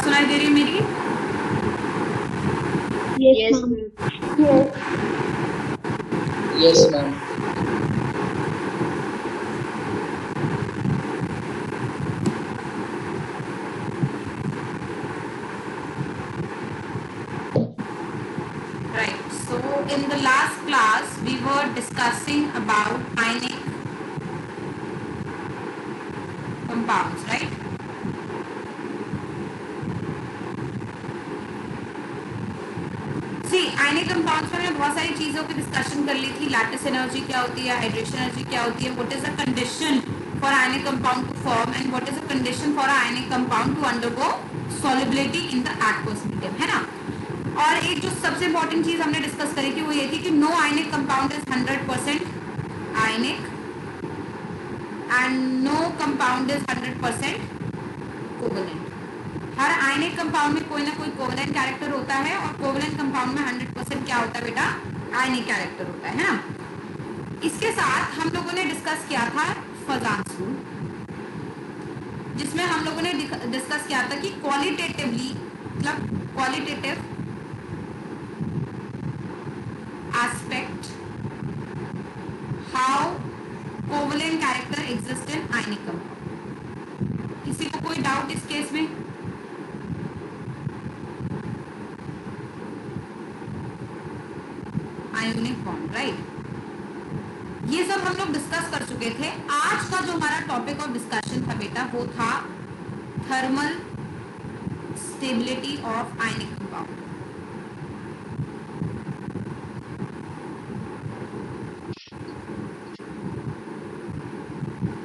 सुनाई दे रही है मेरी? Yes, Yes. yes, ma'am. Right. So in the last class we were discussing about ionic compounds, right? See, ionic compounds में बहुत सारी चीजों की डिस्कशन कर ली थी. लैटिस एनर्जी क्या होती है, हाइड्रेशन एनर्जी क्या होती है, what is the condition for ionic compound to form and what is the condition for ionic compound to undergo solubility in the aqueous medium, है ना. और एक जो सबसे इंपॉर्टेंट चीज हमने डिस्कस करी थी वो ये थी कि no ionic compound is 100% ionic and no compound is 100% covalent. हर आयनिक कंपाउंड में कोई ना कोई कोवेलेंट कैरेक्टर होता है और कोवेलेंट कंपाउंड में 100% क्या होता है बेटा, आयनिक कैरेक्टर होता है ना. इसके साथ हम लोगों ने डिस्कस किया था फजान्स रूल, जिसमें हम लोगों ने डिस्कस किया था कि क्वालिटेटिवली मतलब qualitative aspect how covalent character exist in ionic compound. किसी को कोई डाउट इस केस में? Ionic bond, right. ये सब हम लोग डिस्कस कर चुके थे. आज का जो हमारा टॉपिक ऑफ डिस्कशन था बेटा वो था thermal stability of ionic compound.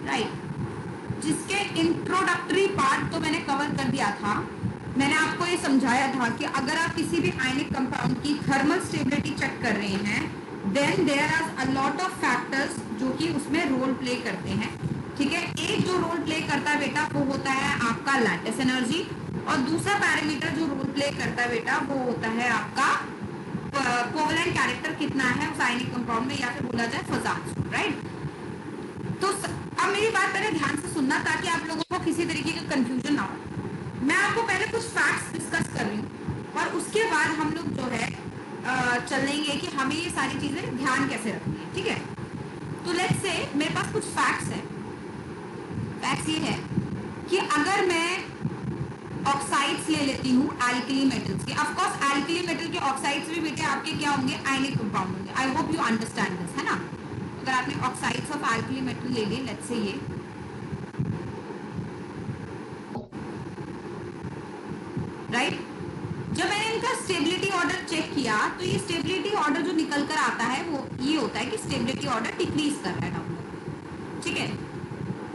Right. जिसके इंट्रोडक्टरी पार्ट तो मैंने कवर कर दिया था. मैंने आपको ये समझाया था कि अगर आप किसी भी आयनिक कंपाउंड की थर्मल स्टेबिलिटी चेक कर रहे हैं then there are a lot of factors जो कि उसमें रोल प्ले करते हैं. ठीक है. एक जो रोल प्ले करता है बेटा वो होता है आपका लैटिस एनर्जी और दूसरा पैरामीटर जो रोल प्ले करता है बेटा वो होता है आपका कोवेलेंट कैरेक्टर कितना है उस आयनिक कंपाउंड में, या फिर बोला जाए फजान्स रूल, राइट. तो अब मेरी बात पहले ध्यान से सुनना ताकि आप लोगों को किसी तरीके का कंफ्यूजन ना हो. मैं आपको पहले कुछ फैक्ट्स डिस्कस कर रही हूँ और उसके बाद हम लोग जो है चलेंगे कि हमें ये सारी चीजें ध्यान कैसे रखनी है. ठीक है. तो लेट्स से मेरे पास कुछ फैक्ट्स हैं. फैक्ट्स ये है कि अगर मैं ऑक्साइड्स ले लेती हूँ एल्कली मेटल्स के, ऑफ कोर्स एल्कली मेटल के ऑक्साइड्स भी बेटे आपके क्या होंगे, आयनिक कंपाउंड होंगे. I hope you understand this, है ना. अगर आपने ऑक्साइड्स ऑफ एल्कली मेटल ले ली, लेट्स से ये, राइट. जब मैंने इनका स्टेबिलिटी ऑर्डर चेक किया तो ये स्टेबिलिटी ऑर्डर जो निकल कर आता है वो ये होता है कि स्टेबिलिटी ऑर्डर डिक्रीज कर रहा है डाउन. ठीक है.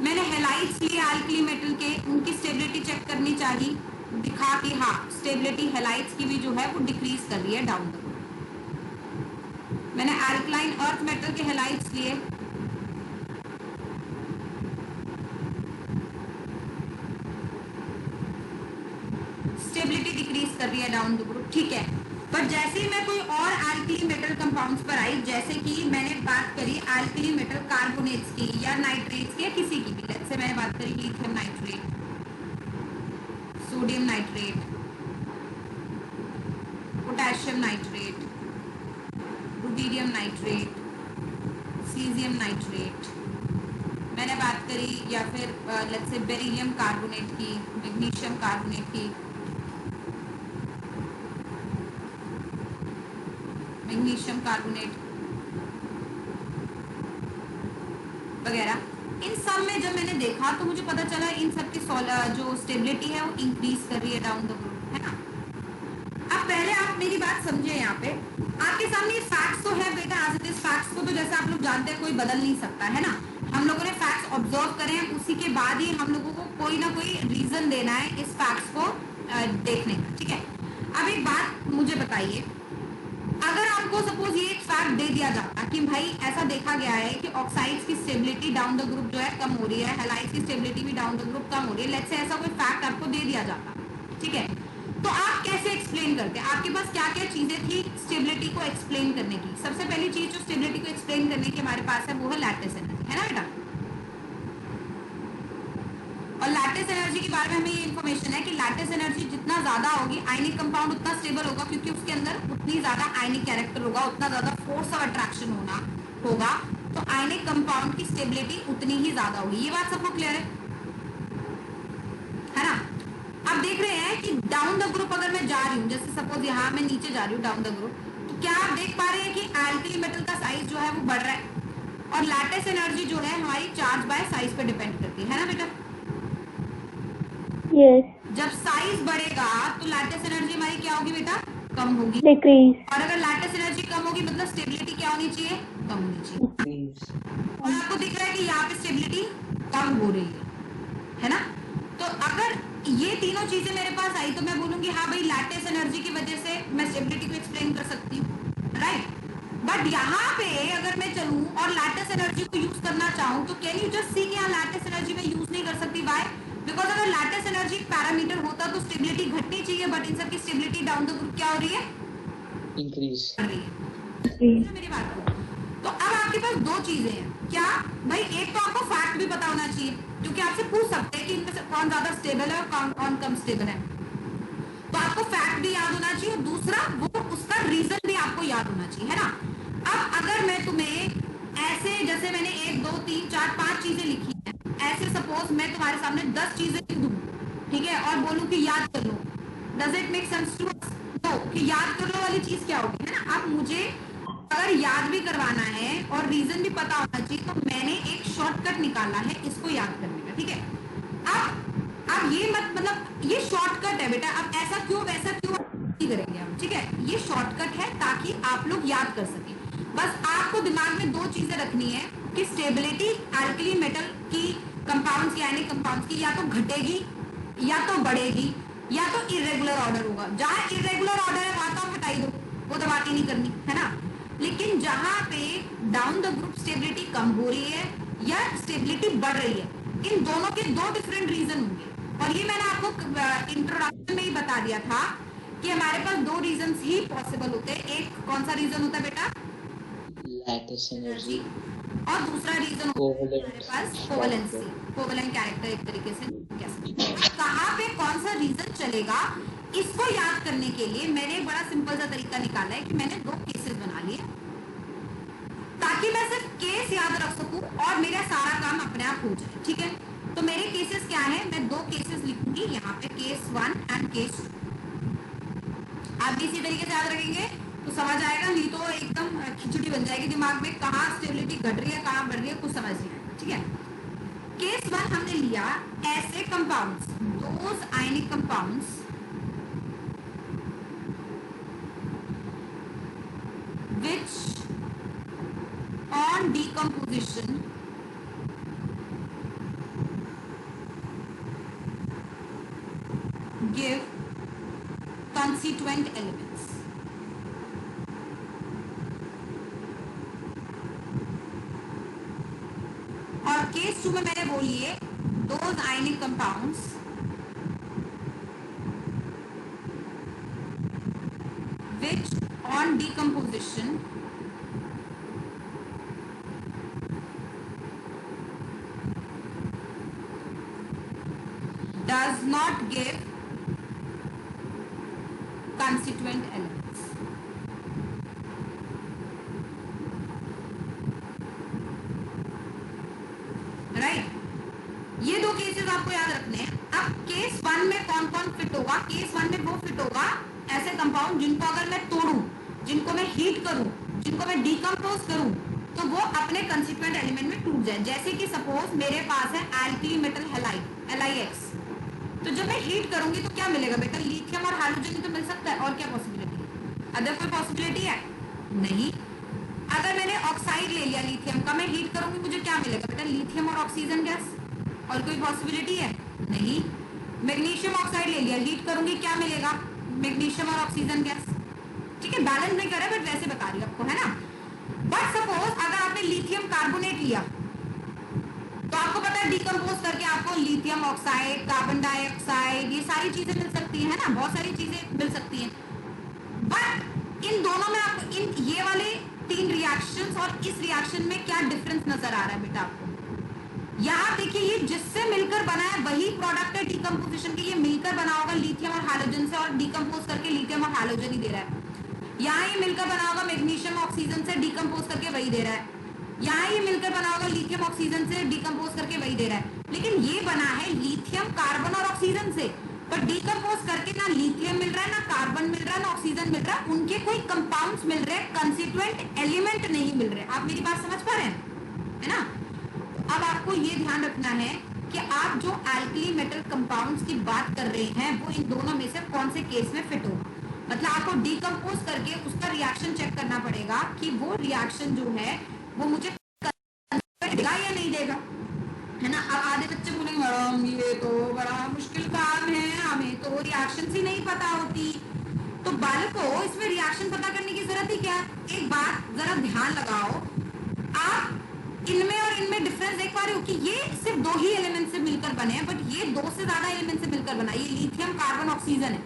मैंने हेलाइड्स लिए एल्कली मेटल के, उनकी स्टेबिलिटी चेक करनी चाहिए, दिखा कि हाँ स्टेबिलिटी हेलाइड्स की भी जो है वो डिक्रीज कर रही है डाउन द. मैंने एल्कलाइन अर्थ मेटल के हेलाइड्स लिए, स्टेबिलिटी डिक्रीज कर रही है डाउन द ग्रुप. ठीक है. पर जैसे ही मैं कोई और एल्कली मेटल कंपाउंड्स पर आई, जैसे कि मैंने बात करी एल्कली मेटल कार्बोनेट्स की या नाइट्रेट्स की या किसी की भी, जैसे मैंने बात करी lithium nitrate, sodium nitrate, potassium nitrate, rubidium nitrate, caesium nitrate, मैंने बात करी या फिर लेट्स से बेरिलियम कार्बोनेट की, मैग्नीशियम कार्बोनेट की, मैग्नीशियम कार्बोनेट वगैरह. इन सब में जब मैंने देखा तो मुझे पता चला इन सब की जो स्टेबिलिटी है वो इंक्रीज कर रही है डाउन द ग्रुप, है ना. अब पहले आप मेरी बात समझे. यहाँ पे आपके सामने ये फैक्ट्स तो है बेटा, आज इस फैक्ट्स को तो जैसे आप लोग जानते हैं कोई बदल नहीं सकता, है ना. हम लोगों ने फैक्ट्स ऑब्जर्व करे हैं, उसी के बाद ही हम लोगों को कोई ना कोई रीजन देना है इस फैक्ट्स को देखने का. ठीक है. अब एक बात मुझे बताइए, अगर आपको सपोज ये एक फैक्ट दे दिया जाता कि भाई ऐसा देखा गया है कि ऑक्साइड्स की स्टेबिलिटी डाउन द ग्रुप जो है कम हो रही है, हैलाइड्स की स्टेबिलिटी भी डाउन द ग्रुप कम हो रही है, लेट्स से ऐसा कोई फैक्ट आपको दे दिया जाता, ठीक है, तो आप कैसे एक्सप्लेन करते? आपके पास क्या क्या चीजें थी स्टेबिलिटी को एक्सप्लेन करने की? सबसे पहली चीज जो स्टेबिलिटी को एक्सप्लेन करने की हमारे पास है वो है लैटिस एनर्जी, है ना बेटा. और लैटिस एनर्जी एनर्जी के बारे में हमें ये इन्फॉर्मेशन है कि लैटिस एनर्जी जितना ज्यादा होगी आयनिक कंपाउंड उतना स्टेबल होगा, क्योंकि उसके अंदर उतनी ज्यादा आयनिक कैरेक्टर होगा, उतना ज्यादा फोर्स ऑफ अट्रैक्शन होगा, तो आयनिक कंपाउंड की स्टेबिलिटी उतनी ही ज्यादा होगी। ये बात सबको क्लियर है ना? अब देख रहे हैं कि डाउन द ग्रुप अगर मैं जा रही हूँ, जैसे सपोज यहाँ मैं नीचे जा रही हूँ डाउन द ग्रुप, तो क्या आप देख पा रहे हैं कि एल्कली मेटल का साइज जो है वो बढ़ रहा है, और लैटिस एनर्जी जो है हमारी चार्ज बाय साइज पे डिपेंड करती है ना बेटा? Yes. जब साइज बढ़ेगा तो लैटिस एनर्जी हमारी क्या होगी बेटा? कम होगी। Decrease. और अगर लैटिस एनर्जी कम होगी मतलब स्टेबिलिटी क्या होनी चाहिए? कम होनी चाहिए। और आपको दिख रहा है कि यहाँ पे स्टेबिलिटी कम हो रही है ना? तो अगर ये तीनों चीजें मेरे पास आई तो मैं बोलूंगी हाँ भाई लैटिस एनर्जी की वजह से मैं स्टेबिलिटी को एक्सप्लेन कर सकती हूँ, राइट? बट यहाँ पे अगर मैं चलूँ और लैटिस एनर्जी को यूज करना चाहूँ तो कैन यू जस्ट सी कि यहाँ लैटिस एनर्जी में यूज नहीं कर सकती। वाई? बिकॉज अगर लैटिस एनर्जी पैरामीटर होता तो स्टेबिलिटी घटनी चाहिए, बट इन सब की स्टेबिलिटी डाउन द ग्रुप क्या हो रही है? इंक्रीज कर रही है। मेरी बात को तो अब आपके पास दो चीजें हैं क्या भाई? एक तो आपको फैक्ट भी पता होना चाहिए, क्योंकि आपसे पूछ सकते हैं कि इनमें से कौन ज्यादा स्टेबल है और कौन कम स्टेबल है, तो आपको फैक्ट भी याद होना चाहिए, और दूसरा वो उसका रीजन भी आपको याद होना चाहिए, है ना? अब अगर मैं तुम्हें ऐसे, जैसे मैंने 1 2 3 4 5 चीजें लिखी है, ऐसे सपोज मैं तुम्हारे सामने 10 चीजें लिख दूं, ठीक है, और बोलूं कि याद कर लो, does it make sense to us? No, कि याद कर लो वाली चीज क्या होगी, है ना? अब मुझे अगर याद भी करवाना है और रीजन भी पता होना चाहिए, तो मैंने एक शॉर्टकट निकाला है इसको याद करने का, ठीक है? अब ये मतलब ये शॉर्टकट है बेटा, अब ऐसा क्यों वैसा क्यों नहीं करेंगे हम, ठीक है? ये शॉर्टकट है ताकि आप लोग याद कर सकें। बस आपको दिमाग में दो चीजें रखनी है कि स्टेबिलिटी एल्कली मेटल की कंपाउंड्स की, यानी कंपाउंड्स की, या तो घटेगी या तो बढ़ेगी या तो इरेगुलर ऑर्डर होगा। जहां इरेगुलर ऑर्डर है वहां तो आप हटाई दो, वो तो बात ही नहीं करनी, है ना? लेकिन जहां पे डाउन द ग्रुप स्टेबिलिटी कम हो रही है या स्टेबिलिटी बढ़ रही है, इन दोनों के दो डिफरेंट रीजन होंगे, और ये मैंने आपको इंट्रोडक्शन में ही बता दिया था कि हमारे पास दो रीजंस ही पॉसिबल होते हैं। एक कौन सा रीजन होता है बेटा? लैटिस एनर्जी, और दूसरा रीजन होता है हमारे पास कोवेलेंसी, कोवेलेंट कैरेक्टर एक तरीके से कह सकते हैं। कहाँ पे कौन सा रीजन चलेगा, इसको याद करने के लिए मैंने एक बड़ा सिंपल सा तरीका निकाला है कि मैंने दो केसेस बना लिए ताकि मैं सिर्फ केस याद रख सकूं और मेरा सारा काम अपने आप हो जाए, ठीक है? तो मेरे केसेस क्या है, मैं दो केसेस लिखूंगी यहाँ पे, केस 1 एंड केस 2। आप भी इसी तरीके से याद रखेंगे तो समझ आएगा, नहीं तो एकदम खिचड़ी बन जाएगी दिमाग में, कहाँ स्टेबिलिटी घट रही है कहाँ बढ़ रही है कुछ समझ नहीं आएगा, ठीक है? केस 1 हमने लिया ऐसे compounds, those ionic compounds which on decomposition give constituent elements. और केस 2 में मैंने बोली है those ionic compounds which on decomposition does not give constituent elements. Right? ये दो केसेस आपको याद रखने हैं। अब केस 1 में कौन कौन फिट होगा? केस 1 में वो फिट होगा ऐसे कंपाउंड जिनको अगर मैं तोड़ूं, जिनको मैं हीट करूं, जिनको मैं डिकम्पोज करूं, तो वो अपने कंस्टिट्यूएंट एलिमेंट में टूट जाए। जैसे कि सपोज मेरे पास है एल्कली मेटल हैलाइड LiX, तो जब मैं हीट करूंगी तो क्या मिलेगा बेटा? लिथियम और हाइड्रोजन ही तो मिल सकता है, और क्या पॉसिबिलिटी है? अदर कोई पॉसिबिलिटी है? नहीं। अगर मैंने ऑक्साइड ले लिया लिथियम का, मैं हीट करूंगी मुझे क्या मिलेगा बेटा? लिथियम और ऑक्सीजन गैस, और कोई पॉसिबिलिटी है? नहीं। मैग्नीशियम ऑक्साइड ले लिया, हीट करूंगी क्या मिलेगा? मैग्नीशियम और ऑक्सीजन गैस, ठीक है? बैलेंस नहीं कर रहा बट वैसे बता रही हूँ आपको, है ना? बट सपोज अगर आपने लिथियम कार्बोनेट लिया तो आपको पता है डिकम्पोज करके आपको लिथियम ऑक्साइड, कार्बन डाइऑक्साइड, ये सारी चीजें मिल सकती है ना, बहुत सारी चीजें मिल सकती हैं। बट इन दोनों में आपको इन ये वाले 3 रिएक्शंस और इस रिएक्शन में क्या डिफरेंस नजर आ रहा है बेटा आपको? यहाँ देखिए ये जिससे मिलकर बना है वही प्रोडक्ट है डीकम्पोजिशन के, ये मिलकर बना होगा लिथियम और हैलोजन से और डीकम्पोज करके लिथियम और हैलोजन ही दे रहा है। यहाँ ये मिलकर बना होगा मैग्नीशियम ऑक्सीजन से, डीकम्पोज करके वही दे रहा है। यहाँ ये मिलकर बना होगा लिथियम ऑक्सीजन से, डीकम्पोज करके वही दे रहा है। लेकिन ये बना है लिथियम कार्बन और ऑक्सीजन से, पर डीकम्पोज करके ना लिथियम मिल रहा है, ना कार्बन मिल रहा है, ना ऑक्सीजन मिल रहा है, उनके कोई कंपाउंड्स मिल रहे हैं, कंस्टिट्यूएंट एलिमेंट नहीं मिल रहे। आप मेरी बात समझ पा रहे हैं, है ना? अब आपको ये ध्यान रखना है कि आप जो एल्कली मेटल कंपाउंड्स की बात कर रहे हैं वो इन दोनों में से कौन से केस में फिट होगा। मतलब आपको डीकम्पोज करके उसका रिएक्शन चेक करना पड़ेगा कि वो रिएक्शन जो है वो मुझे देगा या नहीं देगा, है ना? अब आधे बच्चे बोलेंगे मैडम ये तो बड़ा मुश्किल काम है, हमें तो रिएक्शन ही नहीं पता होती। तो बालकों, इसमें रिएक्शन पता करने की जरूरत ही क्या? एक बात जरा ध्यान लगाओ, आप इनमें और इनमें डिफरेंस देख पा रहे हो कि ये सिर्फ दो ही एलिमेंट से मिलकर बने हैं, बट ये दो से ज्यादा एलिमेंट से मिलकर बना है। ये लिथियम कार्बन ऑक्सीजन है,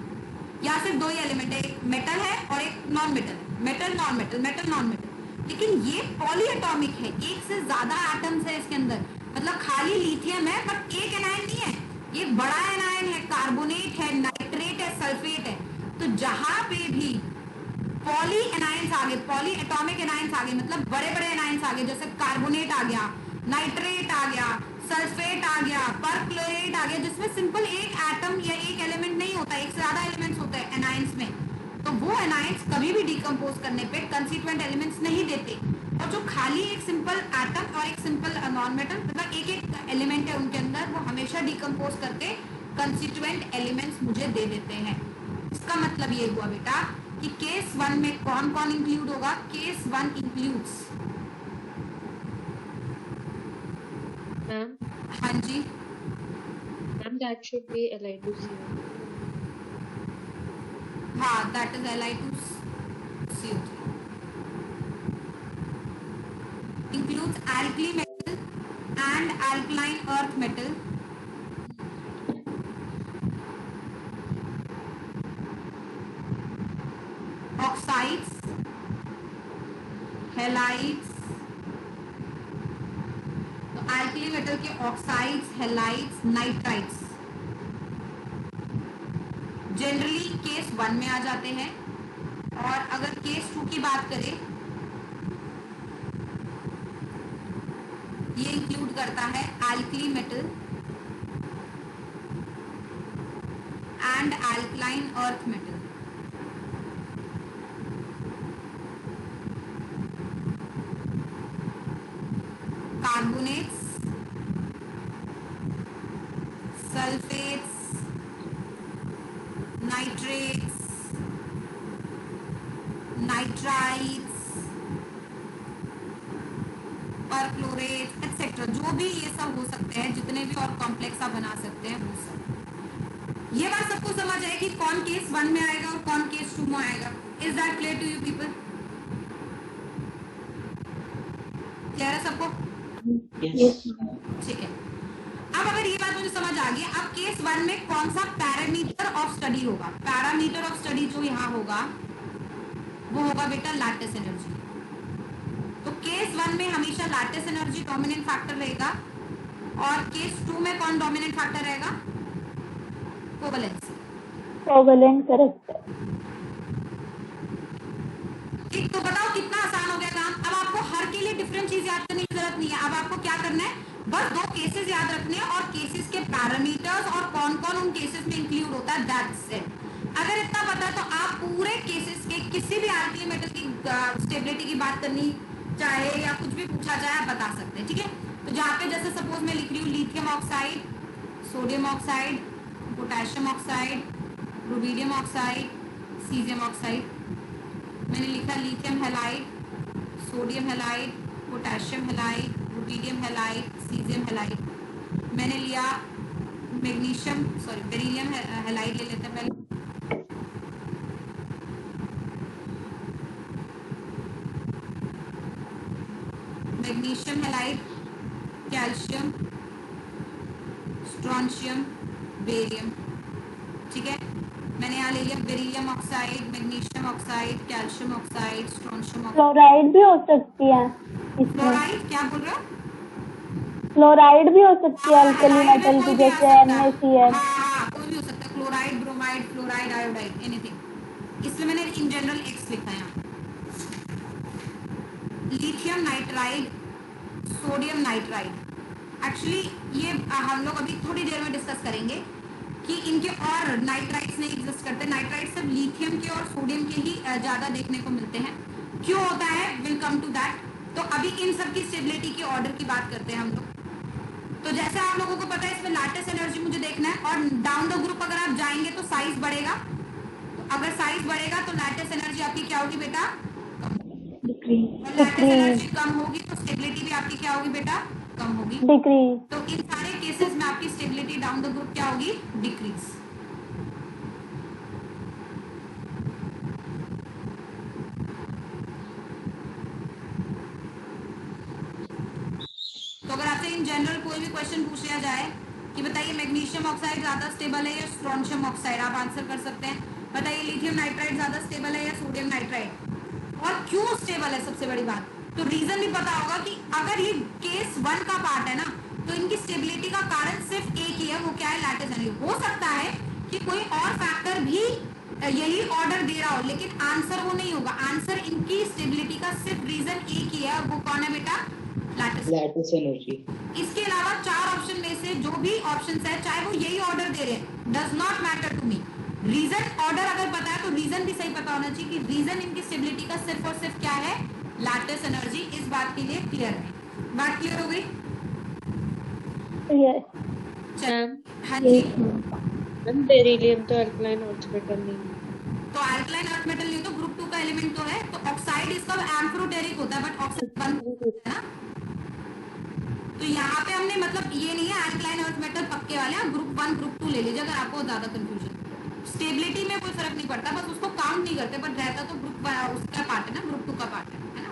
या सिर्फ दो ही एलिमेंट है, एक मेटल है और एक नॉन मेटल है, metal non metal, metal non metal. लेकिन ये पॉलीएटॉमिक है, एक से ज्यादा एटम्स है इसके अंदर। मतलब खाली लिथियम है बट एक एनायन नहीं है, ये बड़ा एनायन है, कार्बोनेट है, नाइट्रेट है, सल्फेट है। तो जहां पे भी पॉली एनायंस आ गए, पॉली एटॉमिक एनायंस आ गए, मतलब बड़े बड़े एनायंस आ गए, जैसे कार्बोनेट आ गया, नाइट्रेट आ गया, सल्फेट आ गया, परक्लोरेट आ गया, जिसमें सिंपल एक एटम या एक एलिमेंट नहीं होता, एक से ज्यादा एलिमेंट्स होते हैं एनायंस में। तो वो एनायंस कभी भी डिकम्पोज करने पे कंस्टिट्यूएंट एलिमेंट्स नहीं देते। और जो खाली एक सिंपल एटम और एक सिंपल नॉन मेटल, मतलब एक एक एलिमेंट है उनके अंदर, वो हमेशा डिकम्पोज करके कंस्टिट्यूएंट एलिमेंट्स मुझे दे देते हैं। इसका मतलब ये हुआ बेटा कि केस 1 में कौन कौन इंक्लूड होगा? केस 1 इंक्लूड्स, मैम हाँ जी, ma'am that should be Li2CO. हाँ, that is Li2CO3, includes alkali metal and alkaline earth metal, oxides, halides। तो alkali metal के oxides, halides, nitrites generally case 1 में आ जाते हैं। और अगर केस 2 की बात करें, ये इंक्लूड करता है alkali metal and alkaline earth metal। Carbonates, sulphates, nitrates, nitrites, perchlorate etcetera, जो भी ये सब हो सकते हैं, जितने भी और कॉम्प्लेक्स आप बना सकते हैं वो सब। ये बात सबको समझ है कि कौन केस 1 में आएगा और कौन केस 2 में आएगा? Is that clear to you people? Clear है सबको? Yes. ठीक है। अब अगर ये बात मुझे समझ आ गई, अब केस 1 में कौन सा पैरामीटर ऑफ स्टडी होगा? पैरामीटर ऑफ स्टडी जो यहाँ होगा वो होगा बेटा लैटिस एनर्जी। तो केस 1 में हमेशा लैटिस एनर्जी डोमिनेंट फैक्टर रहेगा, और केस 2 में कौन डोमिनेंट फैक्टर रहेगा? कोवेलेंसी। Covalent, correct. ठीक, तो बताओ कितना आसान हो गया काम। अब आपको हर के लिए डिफरेंट चीज याद करने की जरूरत नहीं है। अब आपको क्या करना है, बस 2 केसेस याद रखने हैं और केसेस के पैरामीटर्स और कौन कौन उन केसेस में इंक्लूड होता है, दैट्स इट। अगर इतना पता है तो आप पूरे केसेस के किसी भी एल्कली मेटल की स्टेबिलिटी की बात करनी चाहे या कुछ भी पूछा जाए आप बता सकते हैं। ठीक है, तो जहाँ पे जैसे सपोज मैं लिख रही हूँ lithium oxide, sodium oxide, potassium oxide, rubidium oxide, caesium oxide, मैंने लिखा lithium halide, sodium halide, potassium halide, rubidium halide, caesium halide. मैंने लिया मैग्नीशियम, सॉरी बेरिलियम हैलाइड ले लेते हैं पहले। Magnesium halide, calcium, strontium, barium. ठीक है, मैंने यहाँ ले लिया beryllium oxide, magnesium oxide, calcium oxide, strontium oxide. Fluoride भी हो सकती है इसमें। फ्लोराइड क्या बोल रहे हो? क्लोराइड भी हो सकती है अल्कली Chloride में मेटल कोई की, भी आ जैसे सकता है। NaCl। हाँ, कोई भी हो सकता है, chloride, bromide, fluoride, iodide, anything. इसलिए मैंने इन जनरल एक्स लिखा है यहाँ। Lithium nitride, sodium nitride. Actually ये हम लोग अभी थोड़ी देर में डिस्कस करेंगे कि इनके और नाइट्राइड्स नहीं एग्जिस्ट करते। नाइट्राइड सिर्फ लिथियम के और सोडियम के ही ज्यादा देखने को मिलते हैं। क्यों होता है, विल कम टू दैट। तो अभी इन सब की स्टेबिलिटी की ऑर्डर की बात करते हैं हम लोग। तो जैसे आप लोगों को पता है, इसमें लैटिस एनर्जी मुझे देखना है, और डाउन द ग्रुप अगर आप जाएंगे तो साइज बढ़ेगा। तो अगर साइज बढ़ेगा तो लैटिस एनर्जी आपकी क्या होगी बेटा, और लैटिस एनर्जी डिक्रीज। कम होगी तो स्टेबिलिटी भी आपकी क्या होगी बेटा, कम होगी। डिक्रीज। तो इन सारे केसेस में आपकी स्टेबिलिटी डाउन द ग्रुप क्या होगी, डिक्रीज। तो अगर आपसे इन जनरल कोई भी क्वेश्चन पूछ लिया जाए कि बताइए मैग्नीशियम ऑक्साइड ज्यादा स्टेबल है या स्ट्रोंशियम ऑक्साइड, आप आंसर कर सकते हैं। बताइए लिथियम नाइट्राइड ज्यादा स्टेबल है या सोडियम नाइट्राइड, और क्यों स्टेबल है, सबसे बड़ी बात। तो रीजन भी पता होगा कि अगर ये केस 1 का पार्ट है ना, तो इनकी स्टेबिलिटी का कारण सिर्फ एक ही है, वो क्या है, लैटिस एनर्जी। हो सकता है कि कोई और फैक्टर भी यही ऑर्डर दे रहा हो, लेकिन आंसर वो नहीं होगा। आंसर इनकी स्टेबिलिटी का सिर्फ रीजन एक ही है, और वो कौन है बेटा, लैटिस एनर्जी। इसके अलावा 4 ऑप्शन में से जो भी ऑप्शन है, चाहे वो यही ऑर्डर दे रहे हैं, does not matter to me. Reason order अगर पता है तो रीजन भी सही पता होना चाहिए कि रीजन इनकी स्टेबिलिटी का सिर्फ और सिर्फ क्या है, लैटिस एनर्जी। इस बात के लिए क्लियर है, बात क्लियर हो गई। यस। मैम हाँ जी। मैम बेरिलियम तो अल्कलाइन अर्थ मेटल नहीं है। तो अल्कलाइन अर्थ मेटल नहीं, तो ग्रुप 2 का एलिमेंट तो है। तो ऑक्साइड इसका एम्फोटेरिक होता है, बट ऑक्साइड बंद है ना। तो यहाँ पे हमने मतलब ये नहीं है अल्कलाइन अर्थ मेटल पक्के वाले, आप ग्रुप 1 ग्रुप 2 ले लीजिए अगर आपको ज्यादा कंफ्यूजन। स्टेबिलिटी में कोई फर्क नहीं पड़ता, बस उसको काउंट नहीं करते, बट रहता तो ग्रुप उसका पार्ट है ना, ग्रुप 2 का पार्ट है ना।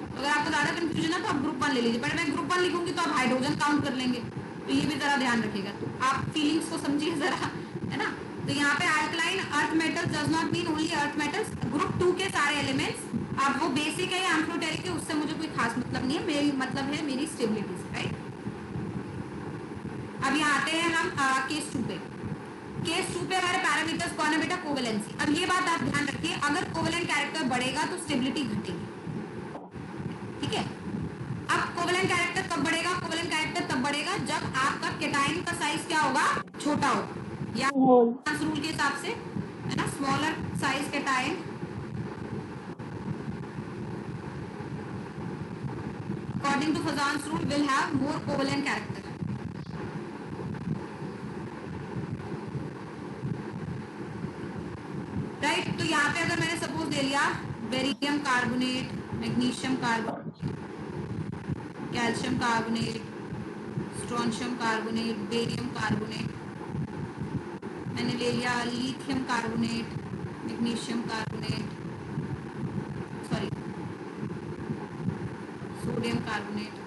तो अगर आपको ज्यादा कंफ्यूजन है तो आप ग्रुप 1 ले लीजिए, पर मैं ग्रुप 1 लिखूंगी तो आप हाइड्रोजन काउंट कर लेंगे, तो ये भी जरा ध्यान रखिएगा। तो आप फीलिंग्स को समझिए जरा, है ना। तो यहाँ पे alkaline earth metals does not mean only earth metals, group 2 के सारे एलिमेंट्स। अब वो बेसिक है या एम्फोटेरिक है, उससे मुझे कोई खास मतलब नहीं है, मेरी मतलब है मेरी स्टेबिलिटी से, राइट। अब यहाँ आते हैं हम केस 2 पे। केस 2 पे हमारे पैरामीटर्स कौन है बेटा, कोवेलेंसी। अब ये बात आप ध्यान रखिए, अगर कोवेलेंट कैरेक्टर बढ़ेगा तो स्टेबिलिटी घटेगी, ठीक है। अब कोवेलेंट कैरेक्टर कब बढ़ेगा, कोवेलेंट कैरेक्टर तब बढ़ेगा जब आपका केटाइन का साइज क्या होगा, छोटा होगा, या रूल के हिसाब से, है ना, smaller size cation according to Fajans rule will have more covalent character. Right. तो यहाँ पे अगर मैंने सपोज ले लिया beryllium carbonate, magnesium carbonate, calcium carbonate, strontium carbonate, barium carbonate, मैंने ले लिया lithium carbonate, magnesium carbonate, sorry sodium carbonate,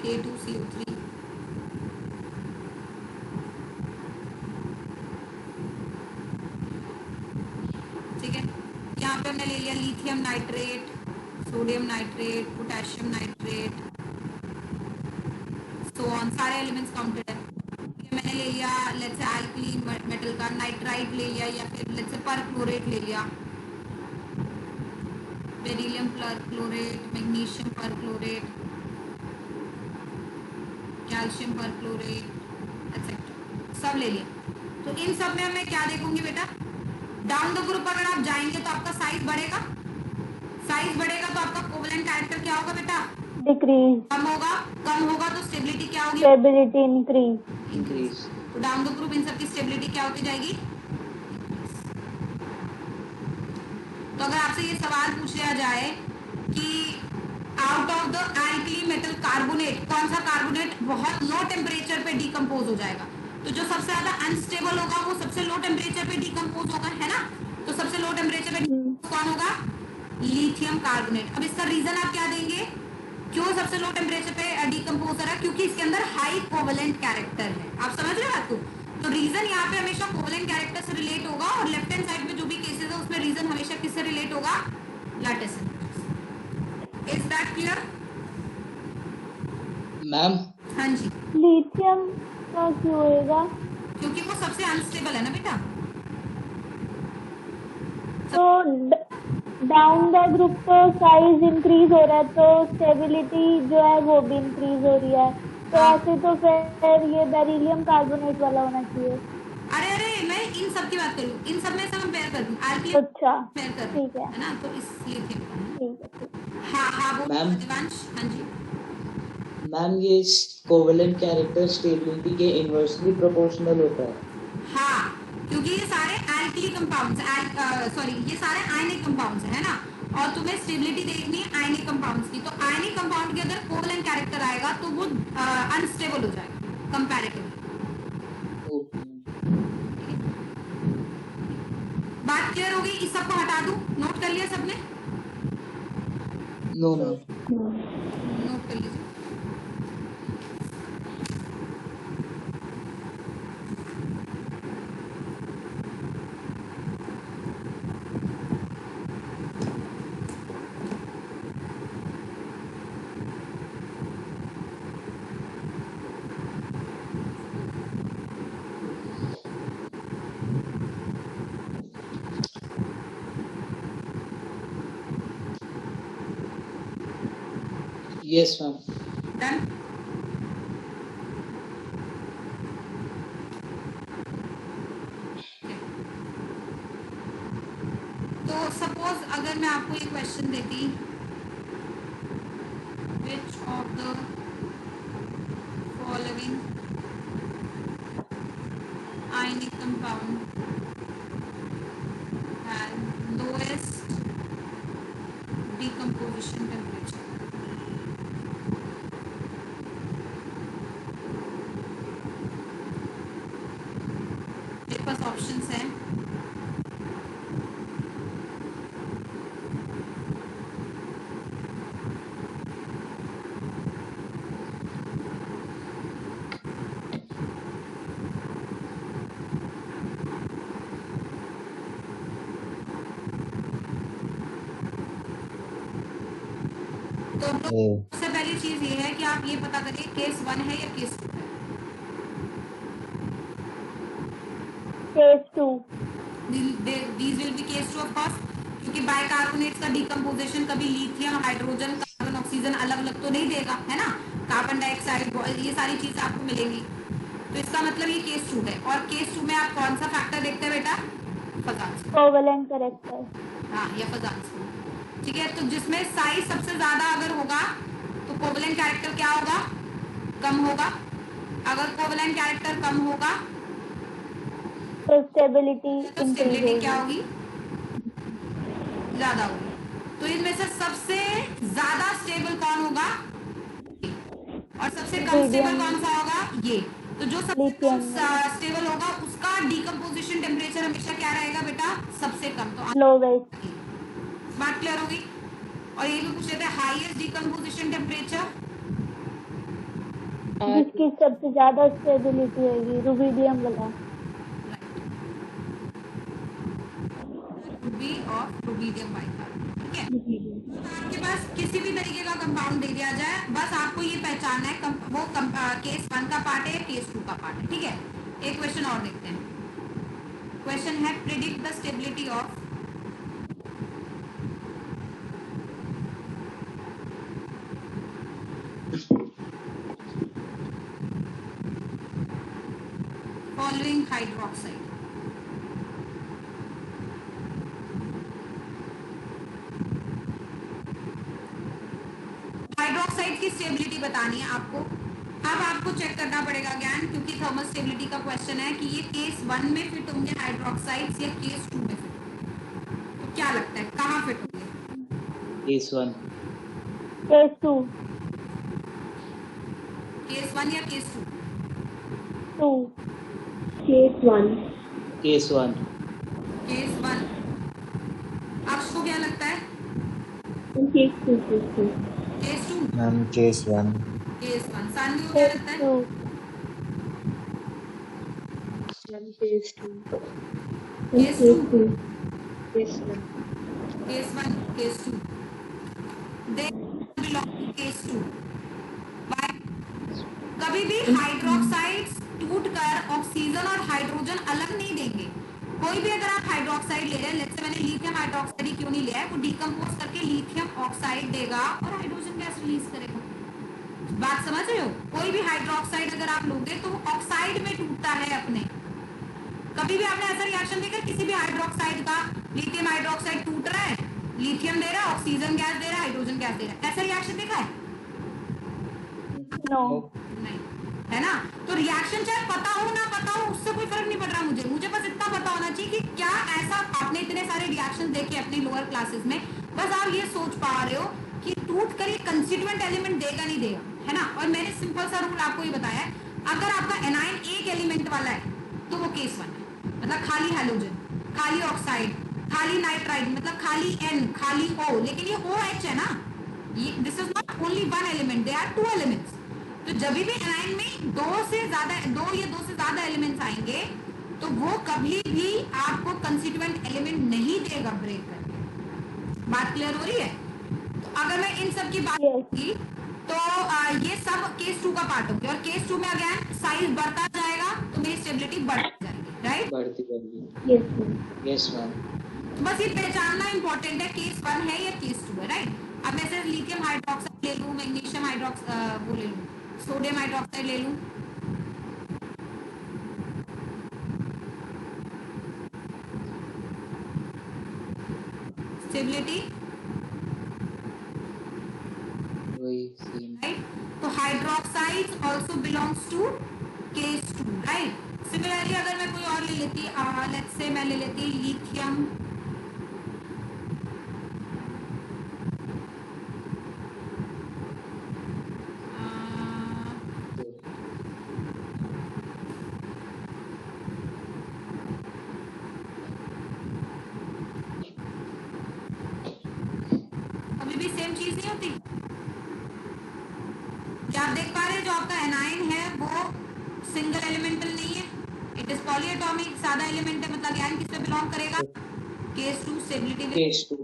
K2CO3, ठीक है। यहाँ पे हमने ले लिया lithium nitrate, sodium nitrate, potassium nitrate, so on, सारे एलिमेंट्स काउंटेड है। मैंने ले लिया लेट्स से अल्कली मेटल का नाइट्राइट ले लिया, या फिर लेट्स से परक्लोरेट ले लिया, beryllium perchlorate, magnesium perchlorate, calcium perchlorate, etcetera सब ले लिया। तो इन सब में मैं क्या देखूंगी बेटा, डाउन द ग्रुप अगर आप जाएंगे तो आपका साइज बढ़ेगा, साइज बढ़ेगा तो आपका कोवेलेंट कैरेक्टर क्या होगा बेटा, डिक्रीज। कम होगा तो स्टेबिलिटी क्या होगी, स्टेबिलिटी इंक्रीज। इंक्रीज। तो डाउन द ग्रुप इन सब की स्टेबिलिटी क्या होती जाएगी। तो अगर आपसे ये सवाल पूछ लिया जाए कि out of the alkali metal carbonate कौन सा कार्बोनेट बहुत लो टेम्परेचर पे डिकम्पोज हो जाएगा, तो जो सबसे ज्यादा अनस्टेबल होगा वो सबसे लो टेम्परेचर पे डिकम्पोज होगा, है ना। तो सबसे लो टेम्परेचर पे कौन होगा, लिथियम कार्बोनेट। अब इसका रीजन आप क्या देंगे, क्यों सबसे लो टेम्परेचर पे डिकम्पोज हो रहा है, क्योंकि इसके अंदर हाई कोवेलेंट कैरेक्टर है। आप समझ रहे हो बात को। तो रीजन यहाँ पे हमेशा कोवेलेंट कैरेक्टर से रिलेट होगा, और लेफ्ट हैंड साइड में जो भी केसेस है उसमें रीजन हमेशा किससे रिलेट होगा, lattice. Is that clear? Ma'am हाँ जी, लिथियम का क्यों होएगा? क्योंकि वो सबसे अनस्टेबल है ना बेटा। तो डाउन द ग्रुप तो साइज इंक्रीज हो रहा है, तो स्टेबिलिटी जो है वो भी इंक्रीज हो रही है, तो हाँ। ऐसे तो फिर ये बेरिलियम कार्बोनेट वाला होना चाहिए। अरे अरे, मैं इन सब की बात करूँ, इन सब में से कंपेयर कर दूँ, एल्किल अच्छा कंपेयर कर ठीक है, है ना, तो इसलिए थे। ठीक है, ठीक है। हाँ हाँ, वो मैम दिवांश, हाँ जी। मैम ये कोवेलेंट कैरेक्टर स्टेबिलिटी के इनवर्सली प्रोपोर्शनल होता है। हाँ, क्योंकि ये सारे एल्किली कंपाउंड्स, सॉरी ये सारे आयनिक कंपाउंड्स है ना, और तुम्हें स्टेबिलिटी देखनी है आयनिक कंपाउंड्स की, तो आयनिक कंपाउंड के अगर कोवेलेंट कैरेक्टर आएगा तो वो अनस्टेबल हो जाएगा कंपैरेटिवली। ओके बात क्लियर हो गई? इस सब को हटा दूं? नोट कर लिया सबने? No ma'am. नोट कर लीजिए। Yes ma'am. डन। तो सपोज अगर मैं आपको ये क्वेश्चन देती, which of the following ionic compound has lowest decomposition temperature? मेरे पास ऑप्शंस हैं, तो सबसे पहली चीज ये है कि आप ये पता करिए केस 1 है या केस 2 है। Case 2। These will be case 2 of course, क्योंकि बाइकार्बोनेट्स का डिकम्पोजिशन कभी लिथियम, हाइड्रोजन, कार्बन, ऑक्सीजन अलग अलग तो नहीं देगा, है ना, कार्बन डाइऑक्साइड, ये सारी चीजें आपको मिलेंगी, तो इसका मतलब ये केस 2 है। और केस 2 में आप कौन सा फैक्टर देखते हैं बेटा? Fajans, covalent character. हाँ, या फजांस, ठीक है। तो जिसमें साइज सबसे ज्यादा अगर होगा तो कोवेलेंट कैरेक्टर क्या होगा? कम होगा। अगर कोवेलेंट कैरेक्टर कम होगा तो स्टेबिलिटी तो इंक्रीज स्टेबिलिटी क्या होगी। होगी? ज्यादा होगी। तो इनमें से सबसे ज्यादा स्टेबल कौन होगा? और सबसे कम स्टेबल लिथियम। कौन सा होगा? ये। तो जो सबसे कम लिथियम स्टेबल होगा उसका डिकम्पोजिशन टेम्परेचर हमेशा क्या रहेगा बेटा? सबसे कम। तो लोवेस्ट। बात क्लियर होगी? और ये भी पूछ लेते हैं हाईएस्ट डिकम्पोजिशन टेम्परेचर, जिसकी सबसे ज्यादा स्टेबिलिटी होगी, रुबिडियम वाला। बी ऑफ रुबिडियम बाइकार्बोनेट, ठीक है। आपके पास किसी भी तरीके का कंपाउंड दे दिया जाए, बस आपको ये पहचानना है वो केस 1 का पार्ट है या केस 2 का पार्ट है, ठीक है। एक क्वेश्चन और देखते हैं। क्वेश्चन है predict the stability of following hydroxide. Hydroxide की स्टेबिलिटी बतानी है आपको। अब आपको चेक करना पड़ेगा ज्ञान, क्योंकि थर्मल स्टेबिलिटी का क्वेश्चन है कि ये केस 1 में फिट होंगे हाइड्रोक्साइड्स या केस 2 में फिट होंगे। तो क्या लगता है कहाँ फिट होंगे? केस 1। केस 2। केस 1 या केस 2? 2। Case 1. केस 1। केस 1। आपको क्या लगता है? Case 2. Case 2. Case 2? Ma'am case 1। Case 1। Saanvi को क्या केस लगता है? 2। Case 2. Case 2? Case 1. Case 1, case 2। देख केस 2। कभी भी हाइड्रोक्साइड्स टूटकर ऑक्सीजन और हाइड्रोजन अलग नहीं देंगे। कोई भी अगर आप हाइड्रोक्साइड ले रहे हैं, लेट्स से मैंने लिथियम हाइड्रोक्साइड ही क्यों नहीं लिया है, वो डिकम्पोज करके लिथियम ऑक्साइड देगा और हाइड्रोजन गैस रिलीज करेगा। बात समझ रहे हो? कोई भी हाइड्रोक्साइड अगर आप लोगे तो वो ऑक्साइड में टूटता है अपने। कभी भी आपने ऐसा रिएक्शन देखा किसी भी हाइड्रोक्साइड का, लिथियम हाइड्रोक्साइड टूट रहा है, लिथियम दे रहा है, ऑक्सीजन गैस दे रहा है, हाइड्रोजन गैस दे रहा है, ऐसा रिएक्शन देखा है? नो। नहीं, है ना? तो रिएक्शन चाहे पता हो ना पता हो उससे कोई फर्क नहीं पड़ रहा मुझे बस इतना पता होना चाहिए कि क्या ऐसा आपने इतने सारे रिएक्शन देखे अपने लोअर क्लासेस में, बस आप ये सोच पा रहे हो कि टूट कर ये कंस्टिट्यूएंट एलिमेंट देगा नहीं देगा, है ना? और मैंने सिंपल सा रूल आपको ये बताया है, अगर आपका एनाइन एक एलिमेंट वाला है तो वो केस 1 है, मतलब खाली हैलोजन, खाली ऑक्साइड, खाली नाइट्राइड, मतलब खाली N, खाली O, लेकिन ये OH है ना, ये this is not only one element, they are 2 elements. तो जब भी एनाइन में दो या दो से ज्यादा एलिमेंट्स आएंगे तो वो कभी भी आपको कंस्टिट्यूएंट एलिमेंट नहीं देगा ब्रेक करके। बात क्लियर हो रही है? तो अगर मैं इन सब की बात करूंगी तो ये सब केस 2 का पार्ट होगी, और केस 2 में अगेन साइज बढ़ता जाएगा तो मेरी स्टेबिलिटी बढ़ती जाएगी, राइट? बढ़ती जाएगी। Yes ma'am. Yes ma'am. तो बस ये पहचानना इंपॉर्टेंट है, केस 1 है या केस 2 है, राइट? अब मैं सिर्फ लिथियम हाइड्रोक्साइड ले लूं, मैग्नीशियम हाइड्रोक्साइड वो ले लूं, सोडियम हाइड्रोक्साइड ले लूं, स्टेबिलिटी, वही सेम। राइट? तो hydroxide also belongs to case 2, right? Similarly अगर मैं कोई और ले लेती, लेट्स से मैं ले लेती लिथियम अभी भी सेम चीज नहीं होती? क्या आप देख पा रहे हैं जो आपका एनाइन है वो सिंगल एलिमेंटल नहीं है, इट इज पॉलीएटॉमिक, सादा एलिमेंट है, मतलब एन किससे बिलोंग करेगा? केस 2 स्टेबिलिटी में। केस 2।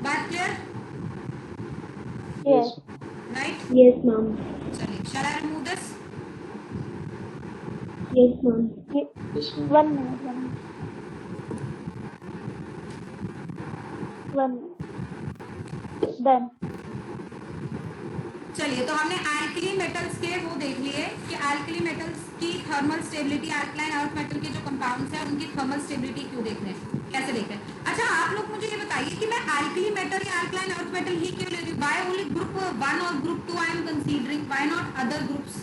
बात clear? Yes. Right? Yes ma'am. चलिए, shall I remove this? Yes ma'am. Yes ma'am. 1 minute. 1 done. चलिए, तो हमने एल्कली मेटल्स के वो देख लिए कि एल्कली मेटल्स की thermal stability, alkaline earth metal के जो कंपाउंड्स हैं उनकी थर्मल स्टेबिलिटी क्यों देख रहे हैं, कैसे देख रहे हैं? अच्छा, आप लोग मुझे ये बताइए कि मैं एल्कली मेटल या अल्कलाइन अर्थ मेटल ही क्यों ले रही हूँ? व्हाई ओनली ग्रुप 1 और group 2 I am considering, why not other groups?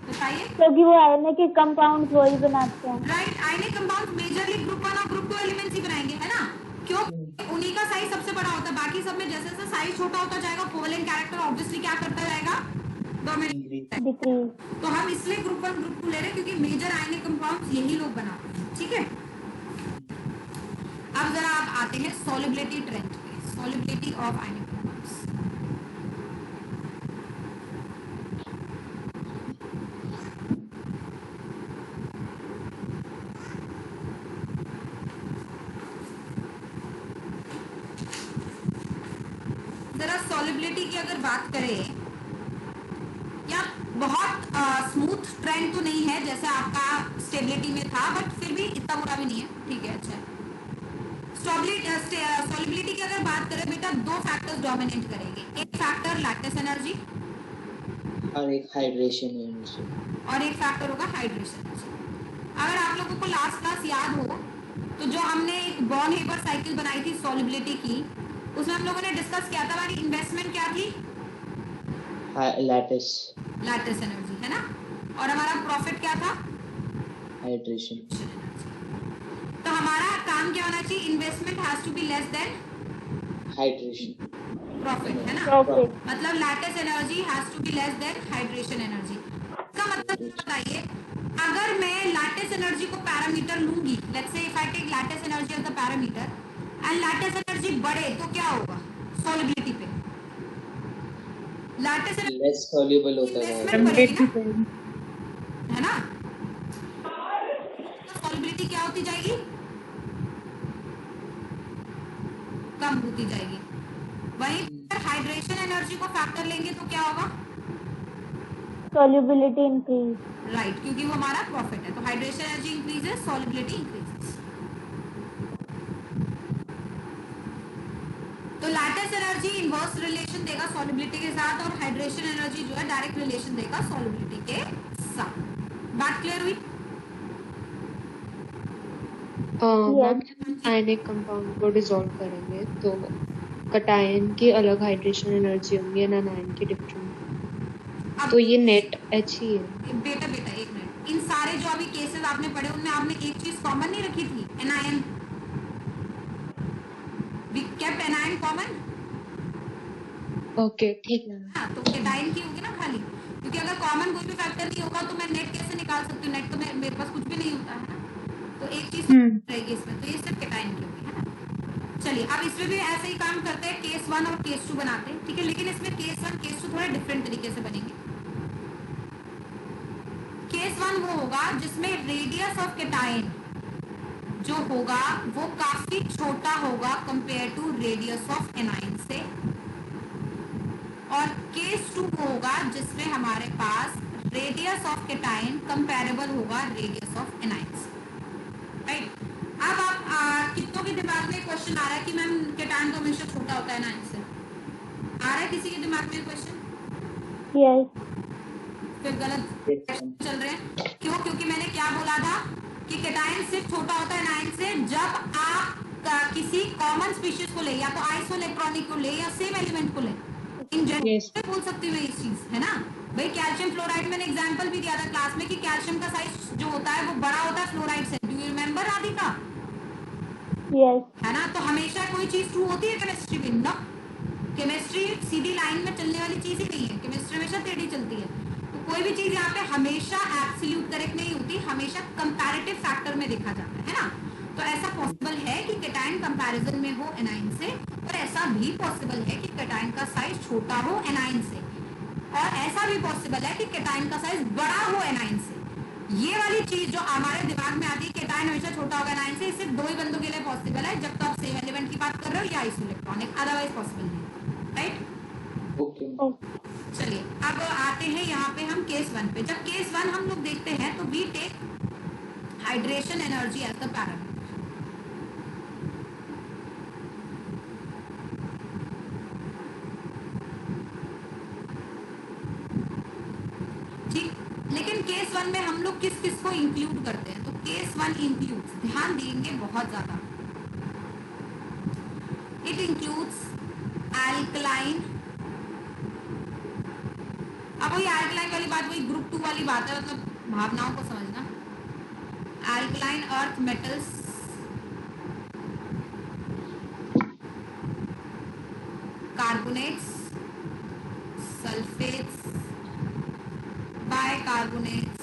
बताइए। क्योंकि वो आयनिक कंपाउंड वही बनाते हैं। Right, ionic compound majorly group 1 और ग्रुप 2 एलिमेंट्स ही बनाएंगे, है ना? क्यों? उन्हीं का साइज सबसे बड़ा होता है, बाकी सब में जैसे जैसे साइज छोटा होता जाएगा कोवेलेंट कैरेक्टर ऑब्वियसली क्या करता जाएगा? डोमिनेट। डिक्रीज। तो हम इसलिए ग्रुप 1 ग्रुप 2 ले रहे हैं क्योंकि मेजर आयनिक कंपाउंड्स यही लोग बनाते हैं, ठीक है? अब जरा आप आते हैं सॉल्युबिलिटी ट्रेंड पे, सॉल्युबिलिटी ऑफ आयनिक कंपाउंड्स। जरा सॉल्युबिलिटी की अगर बात करें, या बहुत स्मूथ ट्रेंड तो नहीं है जैसे आपका स्टेबिलिटी में था, बट फिर भी इतना बुरा भी नहीं है, ठीक है, अच्छा है। सॉल्युबिलिटी की अगर बात करें बेटा, 2 फैक्टर्स डोमिनेट करेंगे, एक फैक्टर लैटिस एनर्जी और एक हाइड्रेशन एनर्जी, और एक फैक्टर होगा हाइड्रेशन एनर्जी। अगर आप लोगों को लास्ट क्लास याद हो तो जो हमने एक बॉर्न हेबर साइकिल बनाई थी सॉल्युबिलिटी की, उसमें हम लोगों ने डिस्कस किया था हमारी इन्वेस्टमेंट क्या थी? लैटिस एनर्जी, है ना? और हमारा प्रॉफिट क्या था? हाइड्रेशन। तो हमारा काम क्या होना चाहिए? Investment has to be less than hydration profit, है ना? प्रॉफिट। मतलब lattice energy has to be less than hydration energy. इसका मतलब बताइए, अगर मैं लैटिस एनर्जी को पैरामीटर लूंगी, let's say if I take lattice energy as the parameter and lattice energy बढ़े तो क्या होगा सॉल्युबिलिटी पे? लैटिस एनर्जी लेस सॉल्युबल होता है, है ना? सॉल्युबिलिटी क्या होती जाएगी? कम होती जाएगी। वहीं पर हाइड्रेशन एनर्जी को फैक्टर लेंगे तो क्या होगा? solubility increase. राइट, क्योंकि वो हमारा प्रॉफिट है। तो hydration energy increases, solubility increases. तो लैटिस एनर्जी इनवर्स रिलेशन देगा सॉल्युबिलिटी के साथ, और हाइड्रेशन एनर्जी जो है डायरेक्ट रिलेशन देगा सॉल्युबिलिटी के साथ। बात क्लियर हुई? मैम जब हम आयनिक कंपाउंड को डिसॉल्व करेंगे तो कटायन की अलग हाइड्रेशन एनर्जी होंगी एंड अनायन की डिफरेंट, अब तो ये नेट एच ही है। बेटा एक मिनट, इन सारे जो अभी केसेस आपने पढ़े उनमें आपने एक चीज कॉमन नहीं रखी थी, anion. We kept anion common. Okay ठीक है। हाँ, तो केटाइन की होगी ना खाली, क्योंकि अगर कॉमन कोई भी फैक्टर नहीं होगा तो मैं नेट कैसे निकाल सकती हूँ? नेट तो मेरे पास कुछ भी नहीं होता है ना, तो एक चीज रहेगी इसमें, तो ये सिर्फ केटाइन की होगी, है ना। चलिए अब इसमें भी ऐसे ही काम करते हैं, केस 1 और केस 2 बनाते हैं, ठीक है। लेकिन इसमें केस 1 केस 2 थोड़े डिफरेंट तरीके से बनेंगे। केस 1 वो होगा जिसमें रेडियस ऑफ केटाइन जो होगा वो काफी छोटा होगा compare to radius of anion से, और केस 2 होगा जिसमें हमारे पास रेडियस ऑफ केटाइन कंपैरेबल होगा रेडियस ऑफ एनाइन से, राइट। अब आप कितनों के दिमाग में क्वेश्चन आ रहा है कि मैम केटाइन तो हमेशा छोटा होता है एनाइन से? आ रहा है किसी के दिमाग में क्वेश्चन? Yes. फिर गलत चल रहे हैं, क्यों? क्योंकि मैंने क्या बोला था कि केटाइन सिर्फ छोटा होता है एनाइन से जब आप किसी कॉमन स्पीशीज को ले, या तो आइसोइलेक्ट्रॉनिक को ले या सेम एलिमेंट को ले। इन जनरल बोल सकती हूँ मैं इस चीज, है ना भाई। कैल्शियम फ्लोराइड मैंने एग्जांपल भी दिया था क्लास में कि कैल्शियम का साइज जो होता है वो बड़ा होता है फ्लोराइड से। Do you remember Radhika? Yes. है ना। तो हमेशा कोई चीज ट्रू होती है केमिस्ट्री में? नो, केमिस्ट्री सीधी लाइन में चलने वाली चीज ही नहीं है, केमिस्ट्री हमेशा टेढ़ी चलती है। तो कोई भी चीज यहाँ पे हमेशा एब्सोल्यूट करेक्ट नहीं होती, हमेशा कंपैरेटिव फैक्टर में देखा जाता है ना। तो ऐसा पॉसिबल है कि केटाइन कंपैरिजन में हो एनाइन से, और ऐसा भी पॉसिबल है कि केटाइन का साइज छोटा हो एनाइन से, और ऐसा भी पॉसिबल है कि केटाइन का साइज बड़ा हो एनाइन से। ये वाली चीज जो हमारे दिमाग में आती है केटाइन हमेशा छोटा होगा एनाइन से, सिर्फ 2 ही बंदों के लिए पॉसिबल है, जब तो आप सेम एलिमेंट की बात कर रहे हो या आइसोइलेक्ट्रॉनिक, अदरवाइज पॉसिबल नहीं, राइट। ओके। चलिए अब आते हैं यहाँ पे हम केस 1 पे। जब केस 1 हम लोग देखते हैं तो we take hydration energy as the parameter. ठीक, लेकिन केस 1 में हम लोग किस किस को इंक्लूड करते हैं? तो केस 1 इंक्लूड्स, ध्यान देंगे बहुत ज्यादा, इट इंक्लूड्स एल्कलाइन। अब वही एल्कलाइन वाली बात, वही ग्रुप 2 वाली बात है, मतलब भावनाओं को समझना। Alkaline earth metals, carbonates, sulphates, bicarbonates,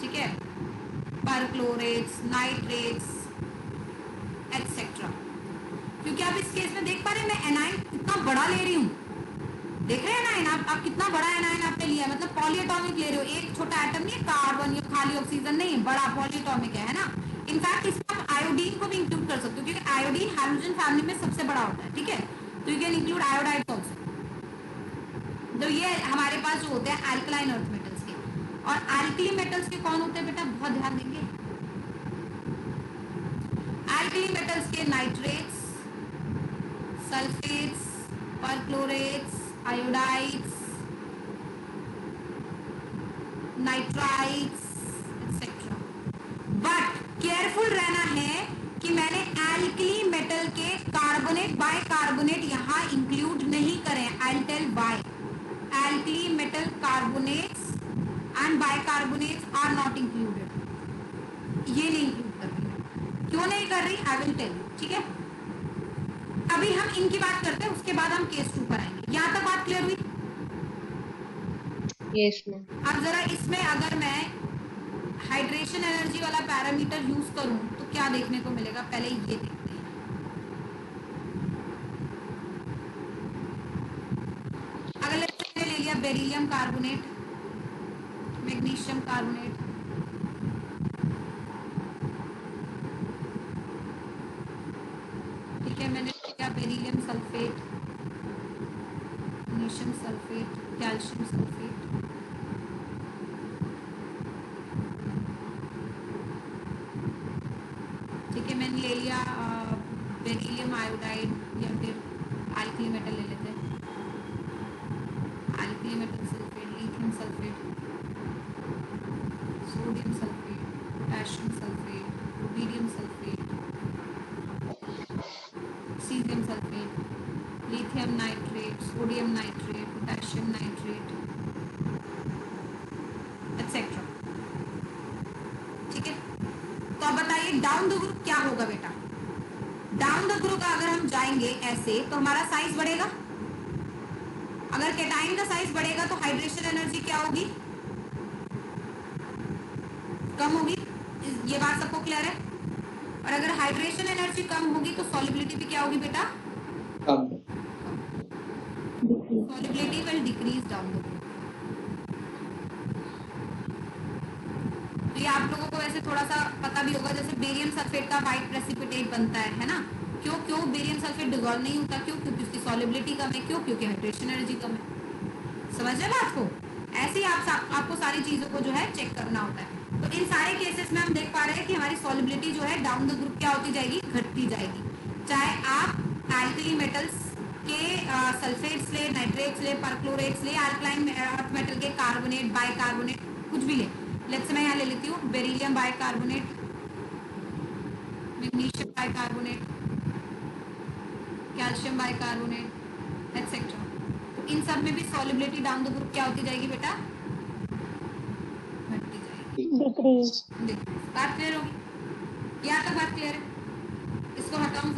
ठीक है, परक्लोरेट्स, नाइट्रेट्स एक्सेट्रा। क्योंकि आप इस केस में देख पा रहे हैं मैं एनाइन कितना बड़ा ले रही हूँ, देख रहे हैं एनाइन आप कितना बड़ा एनाइन आपने लिया है, मतलब पॉलीएटॉमिक ले रहे हो, एक छोटा एटम नहीं है कार्बन या खाली ऑक्सीजन नहीं है, बड़ा पॉलीएटॉमिक है ना। इनफैक्ट इसमें आप आयोडीन को भी इंक्लूड कर सकते हो, क्योंकि आयोडीन हाइड्रोजन फैमिली में सबसे बड़ा होता है, ठीक है। तो you can include iodide also. तो ये हमारे पास जो होते हैं एल्कलाइन अर्थ मेटल्स के, और एल्कली मेटल्स के कौन होते हैं बेटा? बहुत ध्यान देंगे। एल्कली मेटल्स के nitrates, sulphates, perchlorates, iodides, nitrides etcetera. But careful रहना है कि मैंने एल्कली मेटल के कार्बोनेट बाइकार्बोनेट यहाँ इंक्लूड नहीं करें। I will tell why. Alkali metal carbonates and bicarbonates are not included, ये नहीं इंक्लूड कर रही। क्यों नहीं कर रही? आई विल टेल यू, ठीक है। अभी हम इनकी बात करते हैं, उसके बाद हम केस 2 पर आएंगे। यहाँ तक बात क्लियर हुई? Yes ma'am. अब जरा इसमें अगर मैं हाइड्रेशन एनर्जी वाला पैरामीटर यूज करूं तो क्या देखने को मिलेगा, पहले ये देखते हैं। अगर मैंने ले लिया beryllium carbonate, magnesium carbonate, sulphate, magnesium sulphate, calcium sulphate, ठीक है। मैंने ले लिया बेरिलियम आयोडाइड या फिर अल्कली मेटल ले लेते हैं, alkali metal sulphate, lithium sulphate, sodium sulphate, potassium sulphate, rubidium sulphate, caesium sulphate, lithium nitrate, sodium nitrate, potassium nitrate etcetera, ठीक है। तो अब बताइए डाउन द ग्रुप क्या होगा बेटा। डाउन द ग्रुप अगर हम जाएंगे ऐसे तो हमारा साइज बढ़ेगा। अगर कैटाइन का साइज बढ़ेगा तो हाइड्रेशन एनर्जी क्या होगी, कम होगी। ये बात सबको क्लियर है। और अगर हाइड्रेशन एनर्जी कम होगी तो सॉलिबिलिटी भी क्या होगी बेटा, कम। Solubility will decrease down the group. तो ये आप लोगों को वैसे थोड़ा सा पता भी होगा, जैसे बेरियम सल्फेट का व्हाइट प्रेसिपिटेट बनता है ना। क्यों बेरियम सल्फेट डिसॉल्व नहीं होता, क्योंकि उसकी सॉलिबिलिटी कम है, क्योंकि हाइड्रेशन एनर्जी कम है। समझ रहे बात को। ऐसे ही आपको सारी चीजों को जो है चेक करना होता है। तो इन सारे केसेस में हम देख पा रहे हैं कि हमारी सॉलिबिलिटी जो है डाउन द ग्रुप क्या होती जाएगी, घटती जाएगी। चाहे आप एल्कली मेटल्स के सल्फेट्स ले, नाइट्रेट्स ले, परक्लोरेट्स ले, अल्कलाइन अर्थ मेटल के कार्बोनेट, बाइकार्बोनेट, कुछ भी ले। लेट्स मैं यहाँ ले लेती हूँ beryllium bicarbonate, magnesium bicarbonate, calcium bicarbonate etcetera. तो इन सब में भी सॉलिबिलिटी डाउन द ग्रुप क्या होती जाएगी बेटा, घटती जाएगी, डिक्रीज। बात क्लियर होगी। यहाँ तक बात क्लियर है। इसको हटाऊं,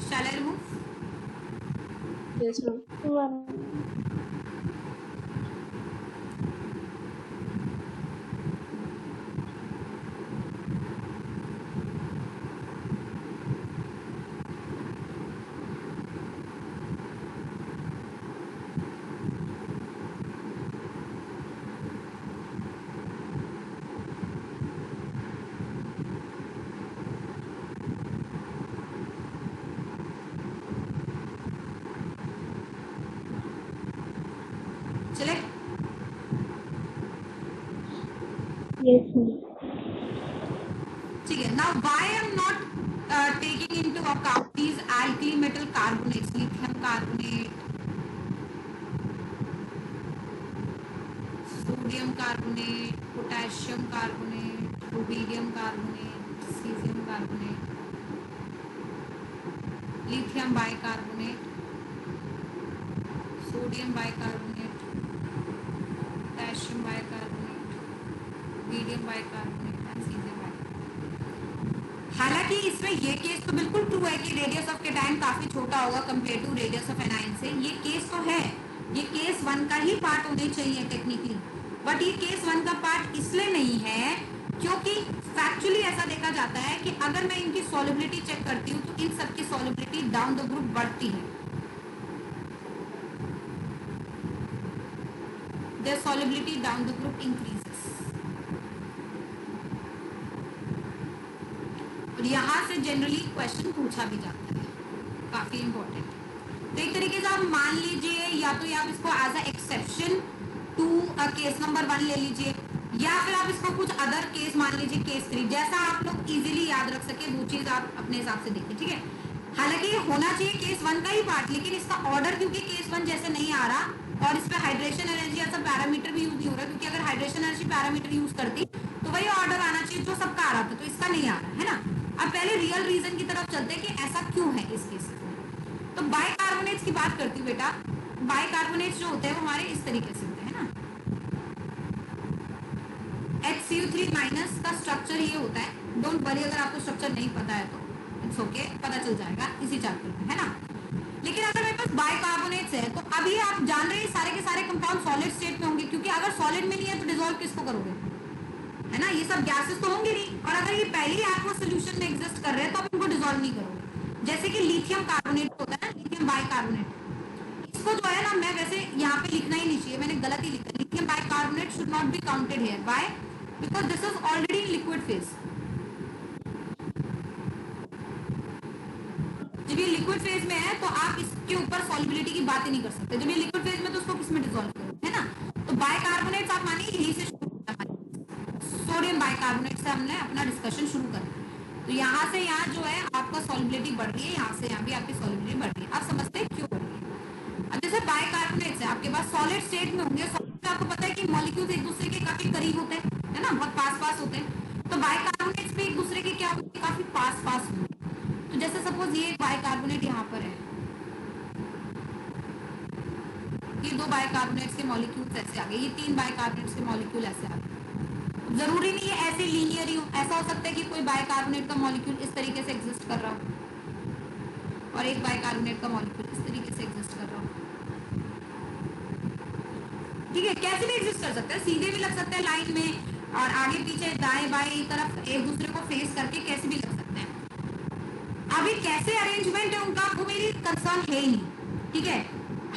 शैल आई रिमूव? Yes, ma'am. चले। Yes, ma'am. ठीक है। Now why I am not taking into account these alkali metal carbonates, lithium carbonate, sodium carbonate, potassium carbonate, rubidium carbonate, cesium carbonate, lithium bicarbonate, sodium bicarbonate, potassium bicarbonate, rubidium bicarbonate and cesium bicarbonate। हालांकि इसमें ये case तो बिल्कुल true है कि radius of cation काफी छोटा होगा compare to radius of anion से। ये केस तो है, ये केस 1 का ही पार्ट होने चाहिए टेक्निकली, बट ये केस 1 का पार्ट इसलिए नहीं है क्योंकि फैक्चुअली ऐसा देखा जाता है कि अगर मैं इनकी सॉलिबिलिटी चेक करती हूँ तो इन सबकी सॉलिबिलिटी डाउन द ग्रुप बढ़ती है। There solubility down the group increases. और यहाँ से जनरली क्वेश्चन पूछा भी जाता है, काफी इंपॉर्टेंट। तो एक तरीके से आप मान लीजिए या तो आप इसको as a exception to case number 1 ले लीजिए, या फिर आप इसको कुछ अदर केस मान लीजिए, केस 3, जैसा आप लोग इजीली याद रख सके वो चीज आप अपने हिसाब से देखिए, ठीक है। हालांकि ये होना चाहिए केस 1 का ही पार्ट, लेकिन इसका ऑर्डर क्योंकि केस 1 जैसे नहीं आ रहा और इस पे हाइड्रेशन एनर्जी ऐसा पैरामीटर भी यूज नहीं हो रहा, क्योंकि अगर हाइड्रेशन एनर्जी पैरामीटर यूज करती तो वही ऑर्डर आना चाहिए जो सबका आ रहा था, तो इसका नहीं आ रहा है ना। अब पहले रियल रीजन की तरफ चलते हैं कि ऐसा क्यों है इस केस में। तो बाइकार्बोनेट्स की बात करती हूँ बेटा। बाइकार्बोनेट्स जो होते हैं वो हमारे इस तरीके से होते हैं ना, HCl3- का स्ट्रक्चर ये होता है। डोंट वरी अगर आपको स्ट्रक्चर नहीं पता है तो इट्स ओके, पता चल जाएगा इसी चैप्टर में, है ना। लेकिन अगर मेरे पास बाइकार्बोनेट्स है तो अभी आप जान रहे हैं सारे के सारे कंपाउंड सॉलिड स्टेट में होंगे, क्योंकि अगर सॉलिड में नहीं है तो डिसॉल्व किसको करोगे, है ना। ये सब गैसेस तो होंगे नहीं, और अगर ये पहले ही आपको सोल्यूशन में एग्जिस्ट कर रहे हैं तो आप इनको डिसॉल्व नहीं करोगे। जैसे कि लिथियम कार्बोनेट होता है ना, लिथियम बाइकार्बोनेट, इसको जो है ना, मैं वैसे यहाँ पे लिखना ही नहीं चाहिए, मैंने गलत ही लिखा। Lithium bicarbonate should not be counted here. Why? Because this is already in liquid phase. जब ये लिक्विड फेज में है तो आप इसके ऊपर सॉल्युबिलिटी की बात ही नहीं कर सकते। जब ये लिक्विड फेज में तो उसको किस में डिसॉल्व करो, है ना। तो बाइकार्बोनेट्स आप मानिए यहीं से सोडियम बाइकार्बोनेट से हमने अपना डिस्कशन शुरू कर। तो यहाँ से यहाँ जो है आपका सॉल्युबिलिटी बढ़ रही है, यहाँ से यहाँ भी आपकी सॉल्युबिलिटी बढ़ रही है। आप समझते हैं क्यों बढ़ रही है। अब जैसे बाइकार्बोनेट्स है आपके पास सॉलिड स्टेट में होंगे, सॉलिड आपको पता है कि मॉलिक्यूल्स एक दूसरे के काफी करीब होते हैं, है ना, बहुत पास पास होते हैं। तो बाइकार्बोनेट्स भी एक दूसरे के क्या होते हैं, काफी पास पास होंगे। तो जैसे सपोज ये बाइकार्बोनेट यहाँ पर है, ये दो बाइकार्बोनेट्स के मॉलिक्यूल्स ऐसे आ गए, ये तीन बाइकार्बोनेट्स के मॉलिक्यूल ऐसे आ गए। जरूरी नहीं है ऐसे लीनियर ही हो, ऐसा हो सकता है कि कोई बाइकार्बोनेट का मॉलिक्यूल इस तरीके से एग्जिस्ट कर रहा हो और एक बाइकार्बोनेट का मॉलिक्यूल इस तरीके से एग्जिस्ट कर रहा हो। ठीक है, कैसे भी एग्जिस्ट कर सकते हैं, सीधे भी लग सकते हैं लाइन में और आगे पीछे दाएं बाएं तरफ एक दूसरे को फेस करके कैसे भी लग सकते हैं। अभी कैसे अरेंजमेंट है उनका वो मेरी कंसर्न है ही नहीं। ठीक है,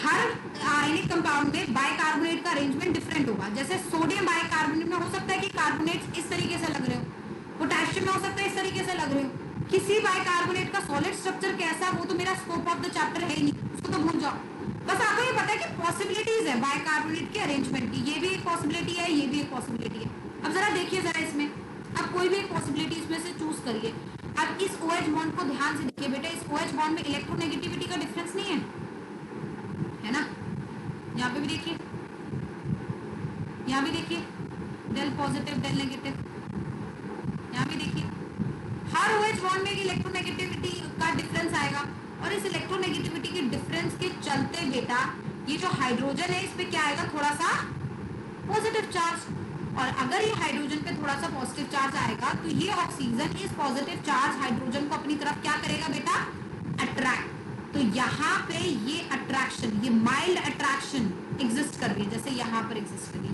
हर आयनिक कंपाउंड में बाइकार्बोनेट का अरेंजमेंट डिफरेंट होगा। जैसे सोडियम बाइकार्बोनेट में हो सकता है कि कार्बोनेट्स इस तरीके से लग रहे हो, पोटेशियम में हो सकता है इस तरीके से लग रहे हो। किसी बाइकार्बोनेट का सॉलिड स्ट्रक्चर कैसा वो तो मेरा स्कोप ऑफ द चैप्टर है ही नहीं, उसको तो भूल जाओ। बस आपको ये पता है कि पॉसिबिलिटीज है बाइकार्बोनेट के अरेंजमेंट की, ये भी एक पॉसिबिलिटी है, ये भी एक पॉसिबिलिटी है। अब जरा देखिए जरा इसमें, अब कोई भी एक पॉसिबिलिटी इसमें से चूज करिए। अब इस OH बॉन्ड को ध्यान से देखिए बेटा, इस OH बॉन्ड में इलेक्ट्रोनेगेटिविटी का डिफरेंस नहीं है ना। यहाँ पे भी देखिए, यहाँ भी देखिए, डेल पॉजिटिव डेल नेगेटिव, यहाँ भी देखिए, हर OH बॉन्ड में इलेक्ट्रोनेगेटिविटी का डिफरेंस आएगा। और इस इलेक्ट्रोनेगेटिविटी के डिफरेंस के चलते बेटा ये जो हाइड्रोजन है इस पे क्या आएगा, थोड़ा सा पॉजिटिव चार्ज। और अगर ये हाइड्रोजन पे थोड़ा सा पॉजिटिव चार्ज आएगा तो ये ऑक्सीजन इस पॉजिटिव चार्ज हाइड्रोजन को अपनी तरफ क्या करेगा बेटा, अट्रैक्ट। तो यहाँ पे ये अट्रैक्शन, ये माइल्ड अट्रैक्शन एग्जिस्ट कर रही है, जैसे यहाँ पर एग्जिस्ट कर रही है।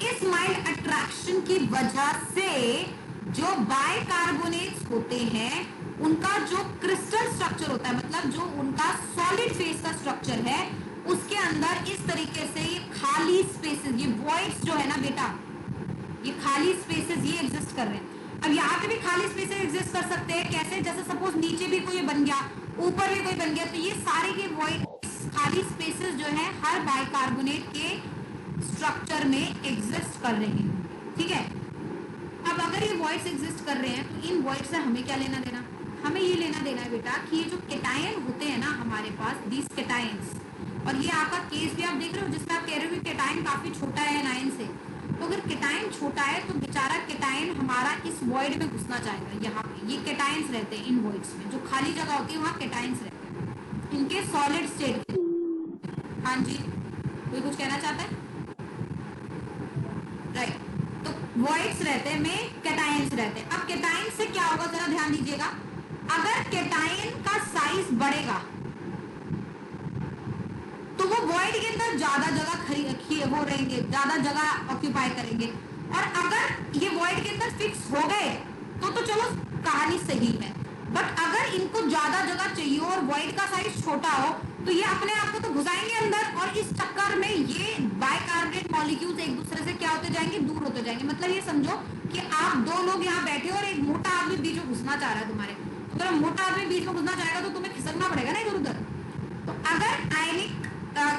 इस माइल्ड अट्रैक्शन की वजह से जो बाइकार्बोनेट्स होते हैं उनका जो क्रिस्टल स्ट्रक्चर होता है, मतलब जो उनका सॉलिड फेस का स्ट्रक्चर है, उसके अंदर इस तरीके से ये खाली स्पेसेस, ये वॉइड्स जो है ना बेटा, ये खाली स्पेसेस ये एग्जिस्ट कर रहे हैं। अब यहाँ पे भी खाली स्पेसेस एग्जिस्ट कर सकते हैं, कैसे, जैसे सपोज नीचे भी कोई बन गया, ऊपर भी कोई बन गया, तो ये सारे के वॉइड खाली स्पेसेस जो है हर बाइकार्बोनेट के स्ट्रक्चर में एग्जिस्ट कर रहे हैं। ठीक है, अब अगर ये वॉइड्स एग्जिस्ट कर रहे हैं तो इन वॉइड से हमें क्या लेना देना, हमें ये लेना देना है बेटा कि ये जो केटायन होते हैं ना हमारे पास, दीज केटायंस, और ये आपका केस भी आप देख रहे हो जिसमें आप कह रहे हो कि केटायन काफी छोटा है एनायन से। तो अगर केटायन छोटा है तो बेचारा केटायन हमारा इस वॉइड में घुसना चाहेगा। यहाँ पे ये केटायंस रहते हैं इन वॉइड्स में, जो खाली जगह होती है वहाँ केटायंस रहते हैं इनके सॉलिड स्टेट के। हाँ जी, कोई कुछ कहना चाहता है? राइट, तो वॉइड्स रहते हैं में केटायंस रहते हैं। अब केटायन से क्या होगा जरा ध्यान दीजिएगा, अगर केटायन का साइज बढ़ेगा तो वो वॉइड के अंदर ज्यादा जगह वो रहेंगे, ज्यादा जगह ऑक्यूपाई करेंगे। और अगर ये वॉइड के अंदर फिक्स हो गए तो चलो कहानी सही है, बट अगर इनको ज्यादा जगह चाहिए और वॉइड का साइज छोटा हो तो ये अपने आप को तो घुसाएंगे अंदर, और इस चक्कर में ये बाइकार्बोनेट मॉलिक्यूल्स एक दूसरे से क्या होते जाएंगे, दूर होते जाएंगे। मतलब ये समझो कि आप दो लोग यहाँ बैठे हो और एक मोटा आदमी बीच में घुसना चाह रहा है तुम्हारे, तो अगर मोटा आदमी बीच में घुसना चाहेगा तो तुम्हें खिसकना पड़ेगा ना इधर उधर। तो अगर आयनिक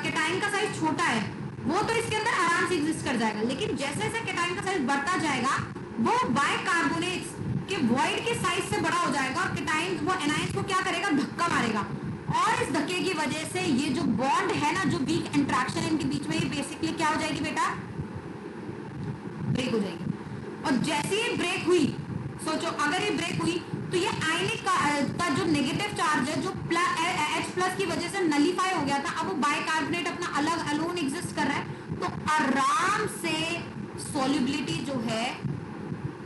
केटायन का साइज छोटा है वो तो इसके अंदर आराम से एग्जिस्ट कर जाएगा, लेकिन जैसे जैसे केटायन का साइज बढ़ता जाएगा वो बाइकार्बोनेट्स के वॉइड के साइज से बड़ा हो जाएगा और केटायन वो एनायंस को क्या करेगा, धक्का मारेगा। और इस धक्के की वजह से ये जो बॉन्ड है ना, जो वीक इंटरेक्शन है इनके बीच में, ये बेसिकली क्या हो जाएगी बेटा, ब्रेक हो जाएगी। और जैसे ही ब्रेक हुई, सोचो अगर ये ब्रेक हुई तो ये आयनिक का जो नेगेटिव चार्ज है जो H+ की वजह से नलीफाई हो गया था, अब वो बाइकार्बोनेट अपना अलग अलोन एग्जिस्ट कर रहा है, तो आराम से सॉल्युबिलिटी जो है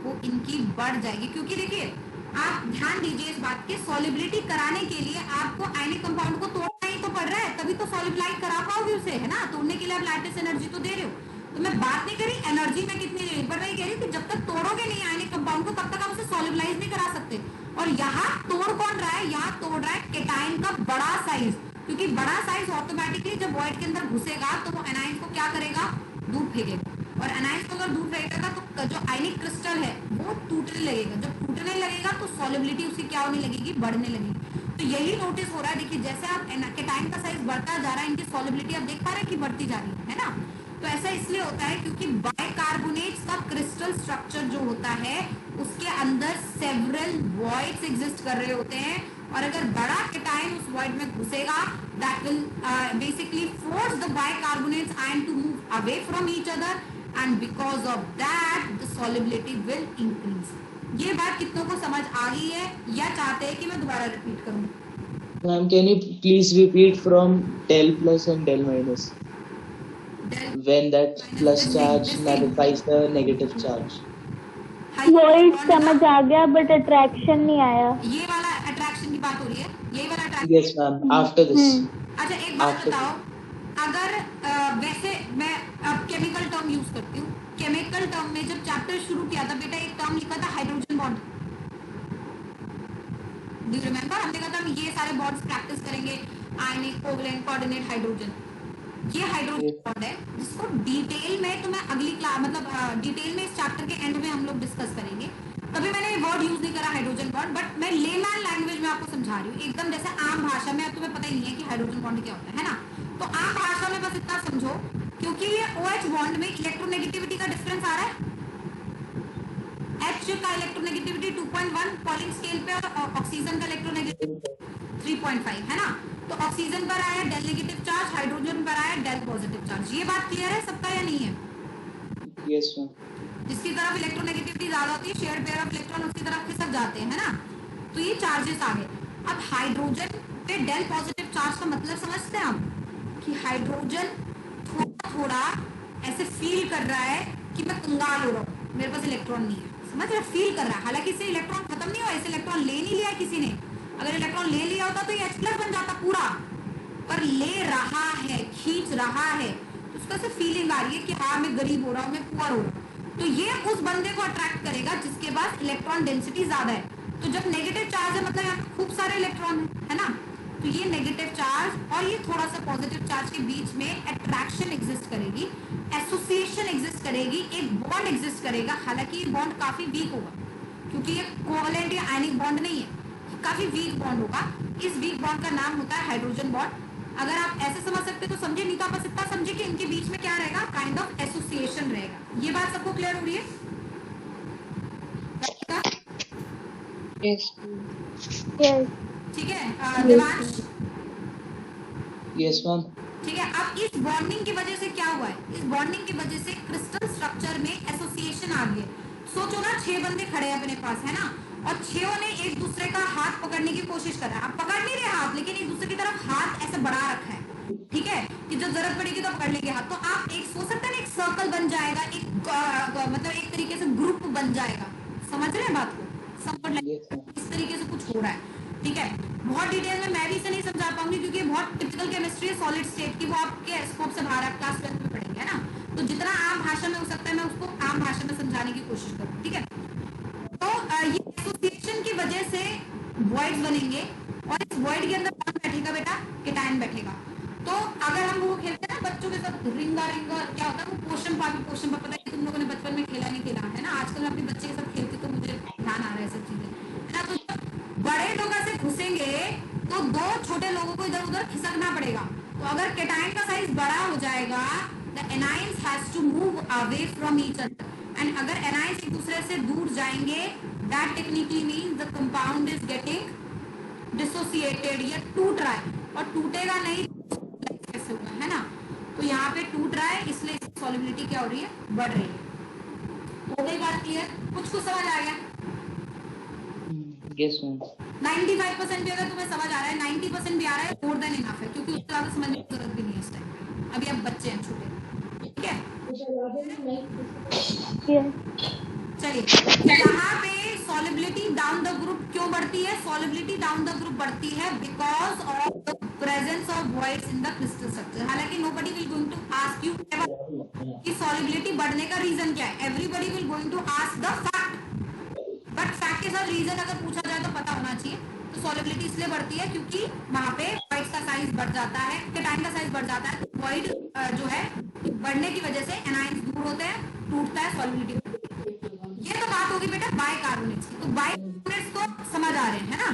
वो इनकी बढ़ जाएगी। क्योंकि देखिए आप ध्यान दीजिए इस बात की, सॉल्युबिलिटी कराने के लिए आपको आयनिक कंपाउंड को तोड़ना ही तो पड़ रहा है, तभी तो सॉल्युबलाइज करा पाओगे उसे, है ना। तोड़ने के लिए आप लैटिस एनर्जी तो दे रहे हो। तो मैं बात नहीं करी एनर्जी में कितनी दे रही, पर मैं कह रही हूँ कि जब तक तोड़ोगे नहीं आयनिक कंपाउंड को तब तक आप उसे सॉल्युबलाइज नहीं करा सकते। और यहाँ तोड़ कौन रहा है, यहाँ तोड़ रहा है केटायन का बड़ा साइज, क्योंकि बड़ा साइज ऑटोमेटिकली जब वॉइड के अंदर घुसेगा तो वो एनायन को क्या करेगा, दूर फेंकेगा। और एनाइंस को अगर दूर रहेगा तो जो आयनिक क्रिस्टल है वो टूटने लगेगा, जब टूटने लगेगा तो सॉलिबिलिटी उसकी क्या होने लगेगी, बढ़ने लगेगी। तो यही नोटिस हो रहा है, देखिए जैसे आप केटाइन का साइज बढ़ता जा रहा है, इनकी सॉलिबिलिटी आप देख पा रहे हैं कि बढ़ती जा रही है ना। तो ऐसा इसलिए होता है क्योंकि बाइकार्बोनेट्स का क्रिस्टल स्ट्रक्चर जो होता है उसके अंदर सेवरल वॉइड्स एग्जिस्ट कर रहे होते हैं, और अगर बड़ा केटाइन उस वॉइड में घुसेगा that will basically force the bicarbonates ion to move away from each other, and because of that the solubility will increase. ये बात कितनों को समझ आ गई है या चाहते हैं कि मैं दोबारा रिपीट करूं? Ma'am, can you please repeat from del plus and del minus when that plus charge nullifies the negative charge? Void समझ आ गया बट अट्रैक्शन नहीं आया। ये वाला अट्रैक्शन की बात हो रही है, यही वाला attraction. Yes, ma'am. After this. अच्छा एक बात After बताओ, अगर वैसे मैं अब केमिकल टर्म यूज करती हूँ, केमिकल टर्म में जब चैप्टर शुरू किया था बेटा एक टर्म लिखा था hydrogen bond. Do you remember? हमने कहा था हम ये सारे बॉन्ड्स प्रैक्टिस करेंगे, आयनिक, कोवलेंट, कोऑर्डिनेट, हाइड्रोजन। ये हाइड्रोजन बॉन्ड है जिसको डिटेल में तो मैं अगली क्लास मतलब डिटेल में इस चैप्टर के एंड में हम लोग डिस्कस करेंगे। कभी मैंने वर्ड यूज नहीं करा हाइड्रोजन बॉन्ड, बट मैं लेमैन लैंग्वेज में आपको समझा रही हूँ, एकदम जैसे आम भाषा में। अब तुम्हें पता ही नहीं है कि हाइड्रोजन बॉन्ड क्या होता है ना, तो आम भाषा में बस इतना समझो, क्योंकि ये OH बॉन्ड में इलेक्ट्रोनेगेटिविटी का डिफरेंस आ रहा है। H का इलेक्ट्रोनेगेटिविटी 2.1 पॉलिंग स्केल पे, और ऑक्सीजन का इलेक्ट्रोनेगेटिविटी 3.5 है ना। तो ऑक्सीजन पर आया डेल नेगेटिव चार्ज, हाइड्रोजन पर आया डेल पॉजिटिव चार्ज। ये बात क्लियर है सबका या नहीं है? Yes, ma'am. जिसकी तरफ इलेक्ट्रोनेगेटिविटी ज्यादा होती है, शेयर्ड पेयर ऑफ इलेक्ट्रॉन उसकी तरफ खिसक जाते हैं, है ना। तो ये चार्जेस आ गए। अब हाइड्रोजन पे डेल पॉजिटिव चार्ज का मतलब समझते हैं आप, कि हाइड्रोजन थोड़ा थोड़ा ऐसे फील कर रहा है कि मैं कंगाल हो रहा हूँ, मेरे पास इलेक्ट्रॉन नहीं है, समझ रहे, फील कर रहा है। हालांकि इससे इलेक्ट्रॉन खत्म नहीं हुआ, इसे इलेक्ट्रॉन ले नहीं लिया किसी ने। अगर इलेक्ट्रॉन ले लिया होता तो ये H+ बन जाता पूरा, पर ले रहा है, खींच रहा है, तो उसका से फीलिंग आ रही है कि हाँ मैं गरीब हो रहा हूँ, मैं पुअर हो रहा हूँ। तो ये उस बंदे को अट्रैक्ट करेगा जिसके पास इलेक्ट्रॉन डेंसिटी ज्यादा है। तो जब नेगेटिव चार्ज है मतलब यहाँ पे खूब सारे इलेक्ट्रॉन है ना, तो ये नेगेटिव चार्ज और ये थोड़ा सा पॉजिटिव चार्ज के बीच में अट्रैक्शन एग्जिस्ट करेगी, एसोसिएशन एग्जिस्ट करेगी, एक बॉन्ड एग्जिस्ट करेगा। हालांकि ये बॉन्ड काफी वीक होगा, क्योंकि ये कोवलेंट या आयनिक बॉन्ड नहीं है, काफी वीक बॉन्ड होगा। इस वीक बॉन्ड का नाम होता है हाइड्रोजन बॉन्ड। अगर आप ऐसे समझ सकते तो समझे, नहीं तो आप बस इतना समझे कि इनके बीच में क्या रहेगा, काइंड ऑफ एसोसिएशन रहेगा। ये बात सबको क्लियर हो रही है? Yes. यस ठीक है देवांश, Yes, ma'am. ठीक है। अब इस बॉन्डिंग की वजह से क्या हुआ है, इस बॉन्डिंग की वजह से क्रिस्टल स्ट्रक्चर में एसोसिएशन आ गई। सोचो ना 6 बंदे खड़े हैं अपने पास, है ना, और 6 ने एक दूसरे का हाथ पकड़ने की कोशिश कर रहा है। आप पकड़ नहीं रहे हाथ, लेकिन एक दूसरे की तरफ हाथ ऐसे बढ़ा रखा है, ठीक है, कि जब जरूरत पड़ेगी तो पकड़ लेंगे हाथ। तो आप एक सोच सकते हैं ना, एक सर्कल बन जाएगा, एक मतलब एक तरीके से ग्रुप बन जाएगा। समझ रहे हैं बात को? समझ Yes, ma'am. इस तरीके से कुछ हो रहा है, ठीक है। बहुत डिटेल में मैं भी इसे नहीं समझा पाऊंगी, क्योंकि ये बहुत टिपिकल केमिस्ट्री है सॉलिड स्टेट की, वो आपके स्कोप से बाहर, आप क्लास 12 में पढ़ेंगे, है ना। तो जितना आम भाषा में हो सकता है मैं उसको आम भाषा में समझाने की कोशिश करूँ, ठीक है। तो ये एसोसिएशन की वजह से वॉइड्स बनेंगे, और इस वॉइड के अंदर कौन बैठेगा बेटा, केटायन बैठेगा। तो अगर हम वो खेलते हैं ना बच्चों के साथ रिंगा रिंगा, क्या होता है वो पोषण पापी, पता है तुम लोगों ने बचपन में खेला नहीं खेला, है ना। आजकल मैं अपने बच्चे के साथ खेलती तो मुझे ध्यान आ रहा है सब चीजें, है ना। तो जब बड़े लोग ऐसे घुसेंगे तो 2 छोटे लोगों को इधर उधर खिसकना पड़ेगा। तो अगर केटायन का साइज बड़ा हो जाएगा, the anions has to move away from each other, and अगर एनाइंस एक दूसरे से दूर जाएंगे, that technically means the compound is getting dissociated, या टूट रहा है, और टूटेगा नहीं कैसे होगा, है ना। तो यहाँ पे टूट रहा है, इसलिए इसकी सॉलिबिलिटी क्या हो रही है, बढ़ रही है। हो गई बात क्लियर? कुछ समझ आ गया? Yes, ma'am. 95% भी अगर तुम्हें समझ आ रहा है, 90% भी आ रहा है, मोर देन इनफ है, क्योंकि उससे ज्यादा समझने की जरूरत भी नहीं है इस टाइम पे। अभी आप बच्चे हैं छोटे, ठीक है। यस चलिए, यहाँ पे सॉलिबिलिटी डाउन द ग्रुप क्यों बढ़ती है? सॉलिबिलिटी डाउन द ग्रुप बढ़ती है because of the presence of voids in the crystal structure. हालांकि nobody will going to ask you कि सॉलिबिलिटी बढ़ने का रीजन क्या है। Everybody will going to ask the fact, but fact के साथ रीजन अगर पूछा जाए तो पता होना चाहिए। तो सॉलिबिलिटी इसलिए बढ़ती है क्योंकि वहां पे वॉइड्स का साइज बढ़ जाता है, केटायन का साइज बढ़ जाता है। वॉइड जो है बढ़ने की वजह से एनायंस दूर होते हैं, टूटता है, सॉलिबिलिटी। ये तो बात होगी बेटा बाइकार्बोनेट्स की। तो बाइकार्बोनेट्स तो समझ आ रहे हैं, है ना?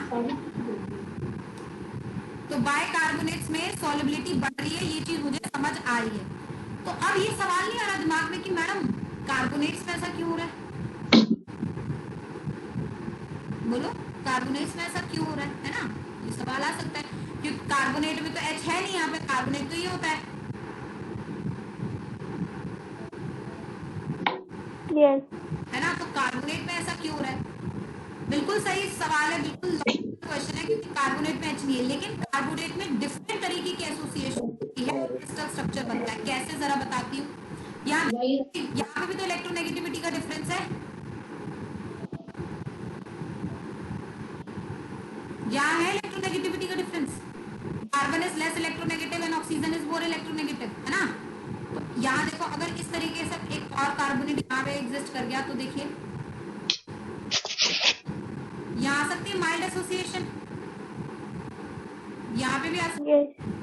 तो बाइकार्बोनेट्स में सॉलिबिलिटी बढ़ रही है, ये चीज मुझे समझ आ रही है। तो अब ये सवाल नहीं आ रहा दिमाग में कि मैडम कार्बोनेट्स में ऐसा क्यों हो रहा है? बोलो, कार्बोनेट्स में ऐसा क्यों हो रहा है ना? ये सवाल आ सकता है, क्योंकि कार्बोनेट में तो H है नहीं, यहाँ पे कार्बोनेट तो ये होता है। यस है ना? तो कार्बोनेट में ऐसा क्यों हो रहा है? बिल्कुल सही सवाल है, बिल्कुल क्वेश्चन है, क्योंकि कार्बोनेट में H नहीं है, लेकिन कार्बोनेट में डिफरेंट तरीके की एसोसिएशन होती है, क्रिस्टल स्ट्रक्चर बनता है। कैसे, जरा बताती हूँ। यहाँ पे भी तो इलेक्ट्रोनेगेटिविटी का डिफरेंस है। यहाँ है इलेक्ट्रोनेगेटिविटी का difference. Carbon is less electronegative and oxygen is more electronegative, है ना? तो यहाँ देखो, अगर इस तरीके से एक और कार्बोनेट यहाँ पे एग्जिस्ट कर गया तो देखिए यहाँ आ सकती है माइल्ड एसोसिएशन, यहाँ पे भी आ सकती है, यस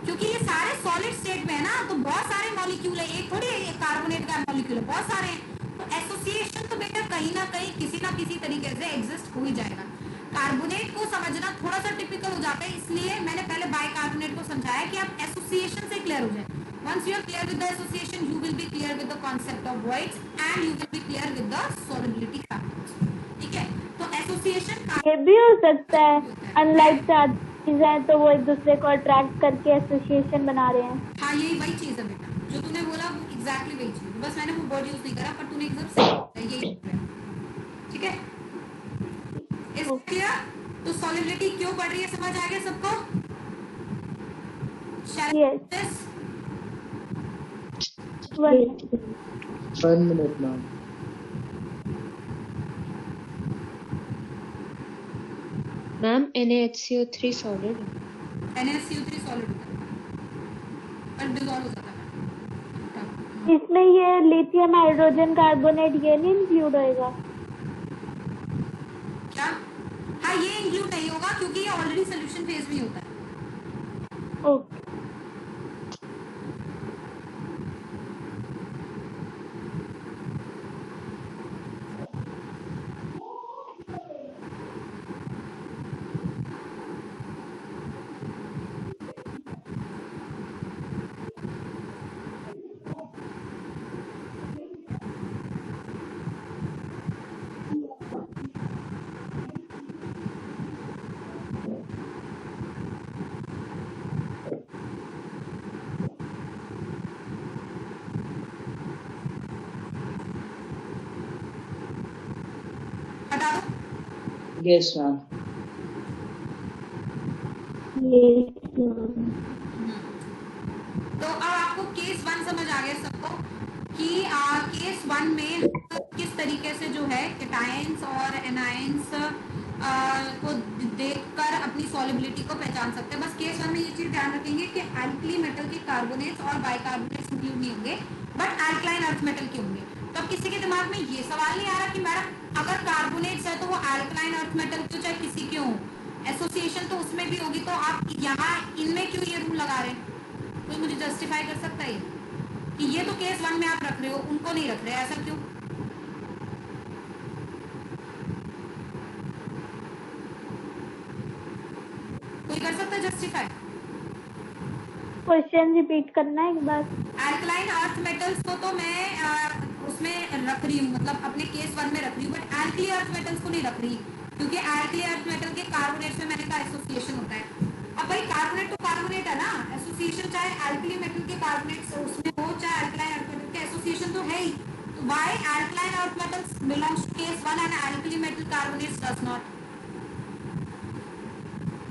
क्योंकि ये सारे सॉलिड स्टेट में है ना, तो बहुत सारे मॉलिक्यूल है, एक थोड़ी कार्बोनेट का मॉलिक्यूल है, बहुत सारे हैं। तो एसोसिएशन तो बेटा कहीं ना कहीं किसी ना किसी तरीके से एग्जिस्ट हो ही जाएगा। कार्बोनेट को समझना थोड़ा सा टिपिकल हो जाता है, इसलिए मैंने पहले बाइकार्बोनेट को समझाया कि आप एसोसिएशन से क्लियर हो जाए। Once you are clear with the association, you will be clear with the concept of voids and you will be clear with the solubility factors. ठीक है? तो एसोसिएशन ये भी हो सकता है, अनलाइक चार्जेस हैं तो वो एक दूसरे को अट्रैक्ट करके एसोसिएशन बना रहे हैं। हाँ, यही वही चीज है बेटा, जो तूने बोला वो एग्जैक्टली वही चीज, बस मैंने वो वर्ड यूज नहीं करा, पर तूने एकदम सही यही बोला। ठीक है? इस क्लियर? तो सॉलिबिलिटी क्यों बढ़ रही है, समझ आ गया सबको? Yes 1 minute now. Ma'am NaHCO3 solid है। NaCO3 सॉलिड होता है पर डिसॉल्व हो जाता है। इसमें ये लिथियम हाइड्रोजन कार्बोनेट ये नहीं इंक्लूड होएगा? क्या? हाँ, ये इंक्लूड नहीं होगा क्योंकि ये ऑलरेडी सोल्यूशन फेज में होता है। ओके हटा दो। Yes, ma'am. तो अब आपको केस 1 समझ आ गया सबको कि केस 1 में किस तरीके से जो है कैटायंस और एनायंस को देखकर अपनी सॉलिबिलिटी को पहचान सकते हैं। बस केस 1 में ये चीज ध्यान रखेंगे कि एल्कली मेटल के कार्बोनेट्स और बाइकार्बोनेट्स इंक्लूड नहीं होंगे, बट एल्कलाइन अर्थ मेटल के होंगे। तो अब किसी के दिमाग में ये सवाल नहीं आ रहा कि मैडम अगर कार्बोनेट्स है तो वो एल्कलाइन अर्थ मेटल क्यों, चाहे किसी के हो, एसोसिएशन तो उसमें भी होगी, तो आप यहाँ इनमें क्यों ये रूल लगा रहे हैं? कोई मुझे जस्टिफाई कर सकता है कि ये तो केस 1 में आप रख रहे हो, उनको नहीं रख रहे, ऐसा क्यों? कोई कर सकता है जस्टिफाई? क्वेश्चन रिपीट करना है एक बार। एल्कलाइन अर्थ मेटल्स को तो मैं उसमें रख रही हूँ, मतलब अपने केस 1 में रख रही हूँ, बट एल्कली अर्थ मेटल्स को नहीं रख रही, क्योंकि एल्कली अर्थ मेटल के कार्बोनेट्स में मैंने कहा एसोसिएशन होता है। अब भाई कार्बोनेट तो कार्बोनेट है ना, एसोसिएशन चाहे एल्कली मेटल के कार्बोनेट्स उसमें हो चाहे एल्कलाइन अर्थ मेटल के, एसोसिएशन तो है ही। तो why alkaline earth metals belongs to case 1 and alkali metal carbonates does not?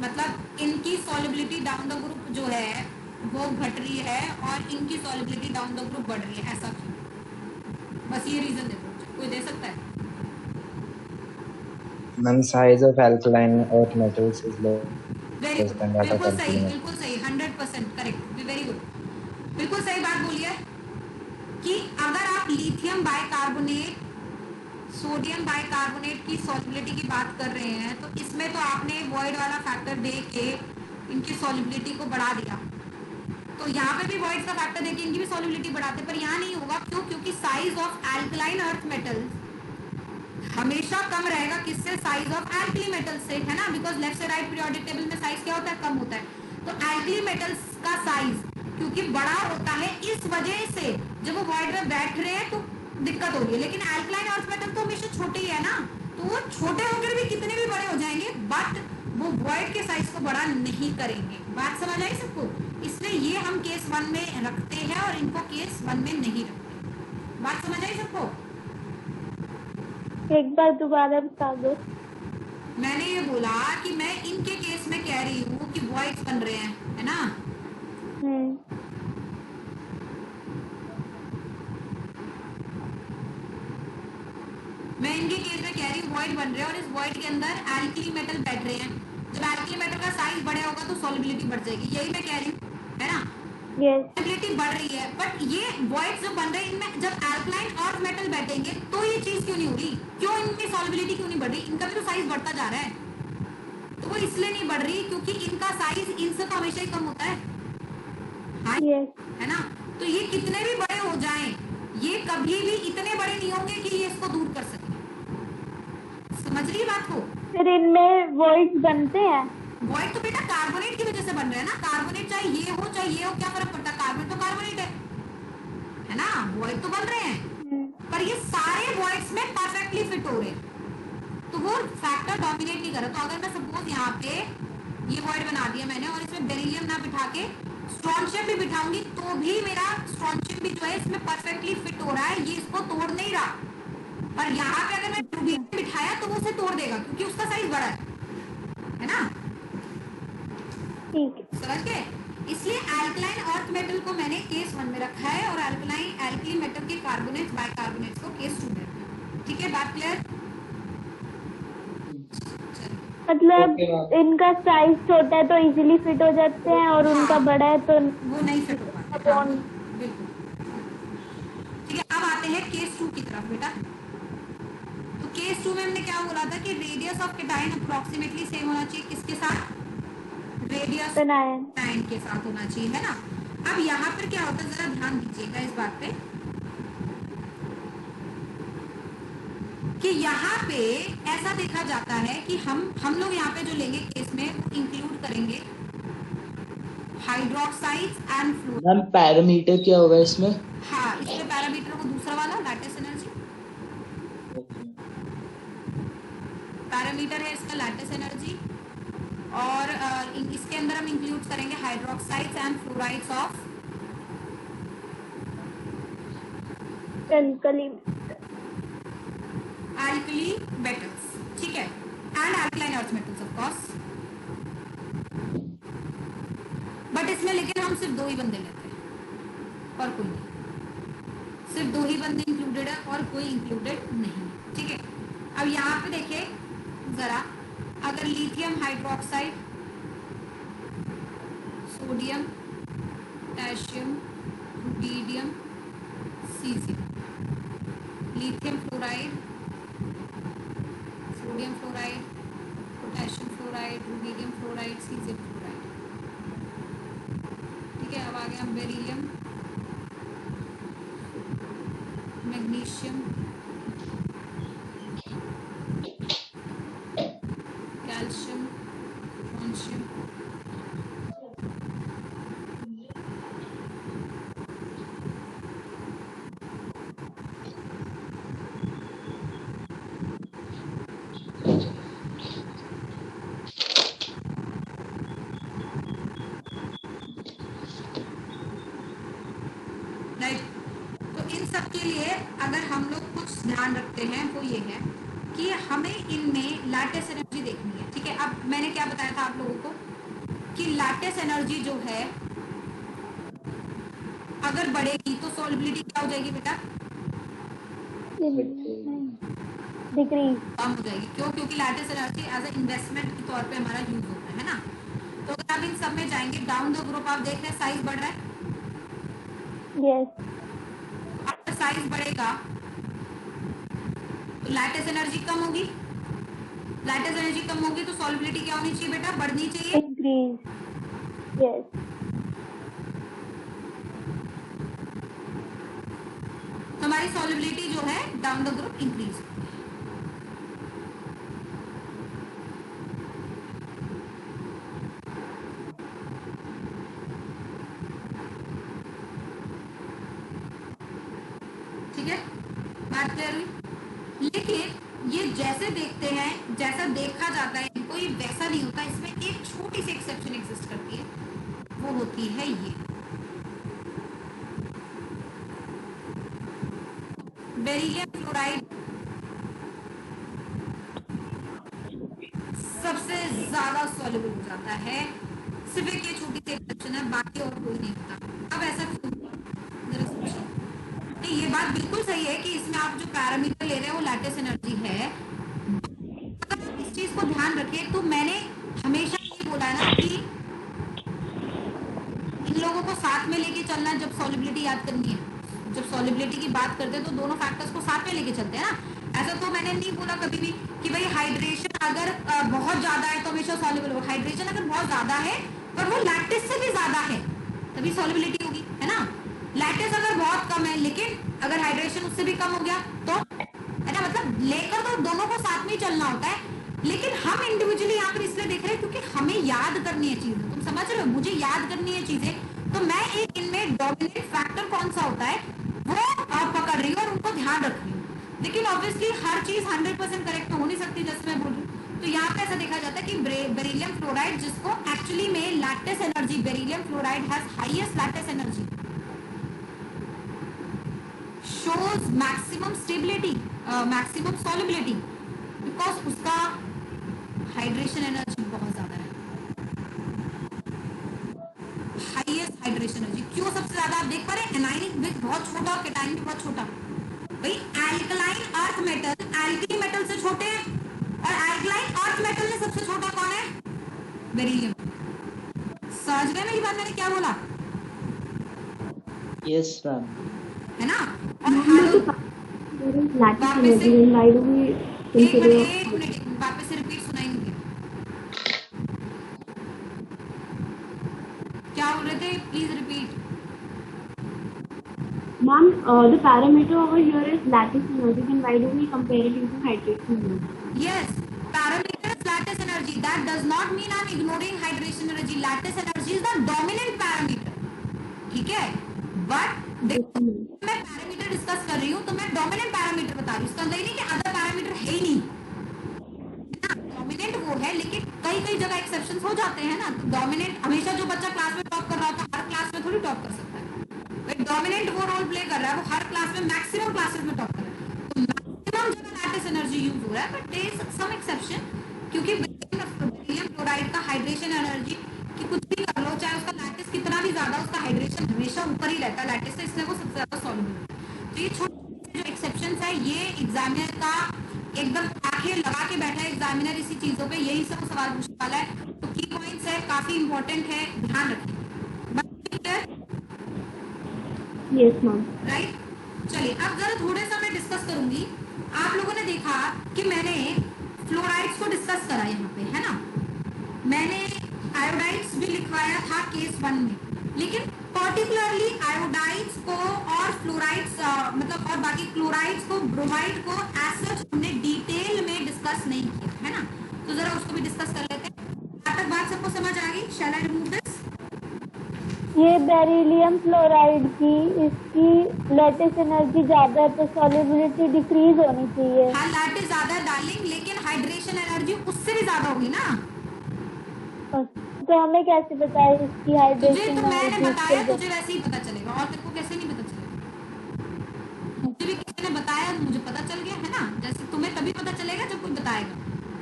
मतलब इनकी सॉलिबिलिटी डाउन द ग्रुप जो है वो घट रही है और इनकी सॉलिबिलिटी डाउन द ग्रुप बढ़ रही है, ऐसा क्यों? बस ये रीजन देखो, कोई दे सकता है? Ma'am, size of alkaline earth metals is very less good, than that of बिल्कुल सही, alkali metals. बिल्कुल सही, 100% करेक्ट, वेरी गुड, बिल्कुल सही बात बोली है कि अगर आप लिथियम बाइकार्बोनेट, सोडियम बाइकार्बोनेट की सॉलिबिलिटी की बात कर रहे हैं तो इसमें तो आपने वॉइड वाला फैक्टर देख के इनकी सॉलिबिलिटी को बढ़ा दिया, तो यहाँ पे भी वॉइड्स का फैक्टर देके इनकी भी सॉल्युबिलिटी बढ़ाते, पर यहाँ नहीं होगा। क्यों? क्योंकि size of alkaline earth metals हमेशा कम रहेगा किससे? साइज ऑफ एल्कली मेटल से, है ना। बिकॉज लेफ्ट से राइट पीरियोडिक टेबल में साइज क्या होता है? कम होता है। तो एल्कली मेटल्स का साइज क्योंकि बड़ा होता है, इस वजह से जब वो वॉइड में बैठ रहे हैं तो दिक्कत हो रही है। लेकिन एल्कलाइन अर्थ मेटल तो हमेशा छोटे ही है ना, तो वो छोटे होकर भी कितने भी बड़े हो जाएंगे, बट वो वॉइड के साइज को बड़ा नहीं करेंगे। बात समझ आई सबको? इसलिए ये हम केस 1 में रखते हैं और इनको केस 1 में नहीं रखते। बात समझ आई सबको? एक बार दोबारा बता दो। मैंने ये बोला कि मैं इनके केस में कह रही हूँ कि वॉइड्स बन रहे हैं, है ना। मैं इनके केस में कह रही हूँ वॉइड बन रहे हैं और इस वॉइड के अंदर एल्कली मेटल बैठ रहे हैं। जब एल्कली मेटल का साइज बढ़ेगा होगा तो सॉल्युबिलिटी बढ़ जाएगी, यही मैं कह रही हूँ, है ना। सॉल्युबिलिटी बढ़ रही है, बट ये वॉइड जो बन रहे हैं इनमें जब एल्कलाइन अर्थ मेटल बैठेंगे तो ये चीज क्यों नहीं हो रही? क्यों इनकी सॉल्युबिलिटी क्यों नहीं बढ़ रही? इनका भी तो साइज बढ़ता जा रहा है। तो वो इसलिए नहीं बढ़ रही क्योंकि इनका साइज इनसे तो हमेशा ही कम होता है, हाँ, है ना। तो ये कितने भी बड़े हो जाएं, ये कभी भी इतने बड़े नहीं होंगे कि ये इसको दूर कर सके। समझ रही बात को? फिर इनमें वॉइड्स बनते हैं? वॉइड तो बेटा कार्बोनेट की वजह से बन रहे हैं ना। कार्बोनेट चाहे ये हो चाहे ये हो, क्या फर्क पड़ता है? कार्बोनेट तो कार्बोनेट है ना। वॉइड तो बन रहे हैं, पर ये सारे वॉइड्स में परफेक्टली फिट हो रहे हैं, तो वो फैक्टर डोमिनेट नहीं कर रहा। तो अगर मैं सपोज यहाँ पे ये वॉइड बना दिया मैंने और इसमें बेरिलियम ना बिठा के स्ट्रॉन्शियम भी बिठाऊंगी तो भी मेरा स्ट्रॉन्शियम भी जो है इसमें परफेक्टली फिट हो रहा है, ये इसको तोड़ नहीं रहा। पर यहाँ पे अगर मैं रूबियम बिठाया तो वो उसे तोड़ देगा क्योंकि उसका साइज बड़ा है ना। ठीक है, समझ गए? इसलिए एल्कलाइन अर्थ मेटल को मैंने केस 1 में रखा है और एल्कली मेटल के कार्बोनेट्स बाइकार्बोनेट्स को केस 2 में रखा है। ठीक है, बात क्लियर? मतलब इनका साइज छोटा है तो इजीली फिट हो जाते हैं और उनका बड़ा है तो वो नहीं फिट हो पाते। हाँ, बिल्कुल। ठीक है, अब आते हैं केस 2 की तरफ बेटा। तो केस 2 में हमने क्या बोला था कि radius of cation approximately same होना चाहिए, किसके साथ? रेडियस कैटायन के साथ होना चाहिए, है ना। अब यहाँ पर क्या होता है, जरा ध्यान दीजिएगा इस बात पे कि यहाँ पे ऐसा देखा जाता है कि हम लोग यहाँ पे जो लेंगे केस में इंक्लूड करेंगे hydroxides and fluoride. Ma'am parameter क्या होगा इसमें? हाँ, इसमें पैरामीटर को दूसरा वाला लैटिस एनर्जी पैरामीटर है इसका, लैटिस एनर्जी। और इसके अंदर हम इंक्लूड करेंगे hydroxides and fluorides of alkali metals, ठीक है, and alkaline earth metals of course. But इसमें लेकिन हम सिर्फ 2 ही बंदे लेते हैं और कोई नहीं, सिर्फ 2 ही बंदे इंक्लूडेड है और कोई इंक्लूडेड नहीं, ठीक है। अब यहाँ पे देखिए जरा, अगर lithium hydroxide, sodium, potassium, rubidium, caesium, lithium fluoride, sodium fluoride, potassium fluoride, rubidium fluoride, caesium fluoride, ठीक है। अब आ गया beryllium, magnesium, calcium, strontium, right. तो इन सब के लिए अगर हम लोग कुछ ध्यान रखते हैं वो ये है कि हमें इनमें लैटिस एनर्जी देखनी है, ठीक है। अब मैंने क्या बताया था आप लोगों को कि लैटिस एनर्जी जो है अगर बढ़ेगी तो सॉल्युबिलिटी क्या हो जाएगी बेटा? डिक्रीज, कम हो जाएगी। क्यों? क्योंकि lattice energy as a investment के तौर पे हमारा यूज होता है ना। तो अगर आप इन सब में जाएंगे डाउन द ग्रुप, आप देख रहे हैं साइज बढ़ रहा है। अगर साइज बढ़ेगा तो लैटिस एनर्जी कम होगी, लैटिस एनर्जी कम होगी तो सॉल्युबिलिटी क्या होनी चाहिए बेटा? बढ़नी चाहिए। हमारी सॉल्युबिलिटी जो है डाउन द ग्रुप इंक्रीज। ठीक है, बात क्लियर हुई। लेकिन ये जैसे देखते हैं, जैसा देखा जाता है इनको, ये वैसा नहीं होता। इसमें एक छोटी सी एक्सेप्शन एग्जिस्ट करती है, वो होती है ये बेरिलियम फ्लोराइड। सबसे ज्यादा सॉल्युबल हो जाता है, सिर्फ एक ये छोटी सी एक्सेप्शन है, बाकी और कोई नहीं होता। अब ऐसा क्यों? जरा सोचिए। नहीं, ये बात बिल्कुल सही है कि इसमें आप जो पैरामीटर ले रहे हैं वो लैटिस एनर्जी है। अगर इस चीज को ध्यान रखें तो मैंने हमेशा ये बोला है ना कि इन लोगों को साथ में लेके चलना है जब सॉल्युबिलिटी याद करनी है। जब सॉल्युबिलिटी की बात करते हैं तो दोनों फैक्टर्स को साथ में लेके चलते हैं ना। ऐसा तो मैंने नहीं बोला कभी भी कि भाई हाइड्रेशन अगर बहुत ज्यादा है तो हमेशा सॉल्युबल हो। हाइड्रेशन अगर बहुत ज्यादा है पर वो लैक्टिस से भी ज्यादा है तभी सॉल्युबिलिटी होगी, है ना। लैक्टिस अगर बहुत कम है लेकिन अगर हाइड्रेशन उससे भी कम हो गया तो, है ना, मतलब लेकर तो दोनों को साथ में ही चलना होता है। लेकिन हम इंडिविजुअली यहाँ पर इसलिए देख रहे हैं क्योंकि हमें याद करनी है चीजें। तुम समझ रहे हो, मुझे याद करनी है चीजें, तो मैं एक इनमें डोमिनेंट फैक्टर कौन सा होता है वो पकड़ रही हूँ और उनको ध्यान रख रही हूँ। लेकिन ऑब्वियसली हर चीज 100% करेक्ट हो नहीं सकती, जैसे मैं बोल रही हूँ। तो यहाँ पे ऐसा देखा जाता है कि बेरिलियम फ्लोराइड, जिसको एक्चुअली में lattice energy, beryllium fluoride has highest lattice energy, shows maximum stability, maximum solubility, because उसका हाइड्रेशन एनर्जी बहुत ज्यादा है, हाईएस्ट हाइड्रेशन एनर्जी। क्यों सबसे ज्यादा? आप देख पा रहे हैं एनायनिक ब्रिज बहुत छोटा और कैटायन भी बहुत छोटा। भाई alkaline earth metal alkali metal से छोटे हैं, और एल्कलाइन अर्थ मेटल में सबसे छोटा कौन है? बेरिलियम। समझ गए मेरी बात, मैंने क्या बोला? Yes, ma'am. है ना। और हेलो वापस से एक मिनट वापस से रिपीट सुनाई नहीं दिया। क्या बोल रहे थे? Please repeat. Ma'am, the parameter over here is lattice energy. Then why do we compare it using hydration energy? Yes, parameter is lattice energy. That does not mean I'm ignoring hydration energy. Lattice energy is the dominant parameter. ठीक है, but देखो मैं parameter discuss कर रही हूँ तो मैं dominant parameter बता रही हूँ। इसका मतलब नहीं कि अदर पैरामीटर है ही नहीं, डोमिनेंट वो है, लेकिन कई कई जगह एक्सेप्शंस हो जाते हैं ना। तो डोमिनेंट हमेशा जो बच्चा क्लास में टॉप कर रहा होता है हर क्लास में थोड़ी टॉप कर सकता है। डोमिनेंट वो रोल प्ले कर रहा है, वो हर क्लास में मैक्सिमम क्लासेस में टॉप कर रहा है। तो मैक्सिमम जगह लैटिस एनर्जी यूज हो रहा है, but there is some exception, क्योंकि बेरिलियम फ्लोराइड का हाइड्रेशन एनर्जी कि कुछ भी कर लो, चाहे उसका लैटिस कितना भी ज्यादा, उसका हाइड्रेशन हमेशा ऊपर ही रहता है लैटिस से, इसलिए वो सबसे ज्यादा सॉल्युबल है। तो ये छोटे जो एक्सेप्शंस है, ये एग्जामिनर का एकदम आंखें लगा के बैठा है एग्जामिनर इसी चीजों पे, यही सब सवाल पूछने वाला है। तो की पॉइंट्स है, काफी इंपॉर्टेंट है, ध्यान रखिए। Yes, ma'am. राइट, चलिए अब जरा थोड़ा सा मैं डिस्कस करूंगी। आप लोगों ने देखा कि मैंने फ्लोराइड्स को डिस्कस करा यहाँ पे, है ना। मैंने आयोडाइड्स भी लिखवाया था केस 1 में, लेकिन पर्टिकुलरली आयोडाइड्स को और फ्लोराइड्स मतलब और बाकी क्लोराइड्स को, ब्रोमाइड को एज सच हमने डिटेल में डिस्कस नहीं किया, है ना। तो जरा उसको भी डिस्कस कर लेते हैं। यहाँ तक बात सबको समझ आ गई? शैल आई रिमूव दिस? ये बेरिलियम फ्लोराइड की, इसकी लैटिस एनर्जी ज्यादा है तो सॉल्युबिलिटी डिक्रीज होनी चाहिए। हाँ, लैटिस ज्यादा है डार्लिंग, लेकिन हाइड्रेशन एनर्जी उससे भी ज्यादा होगी ना। तो हमें कैसे पता है इसकी तुझे हाइड्रेशन तो मैंने बताया, एनर्जी? तुझे वैसे ही पता चलेगा, और तेरे को कैसे नहीं पता चलेगा? मुझे भी किसी ने बताया, मुझे पता चल गया, है ना। जैसे तुम्हें तभी पता चलेगा जब कोई बताएगा,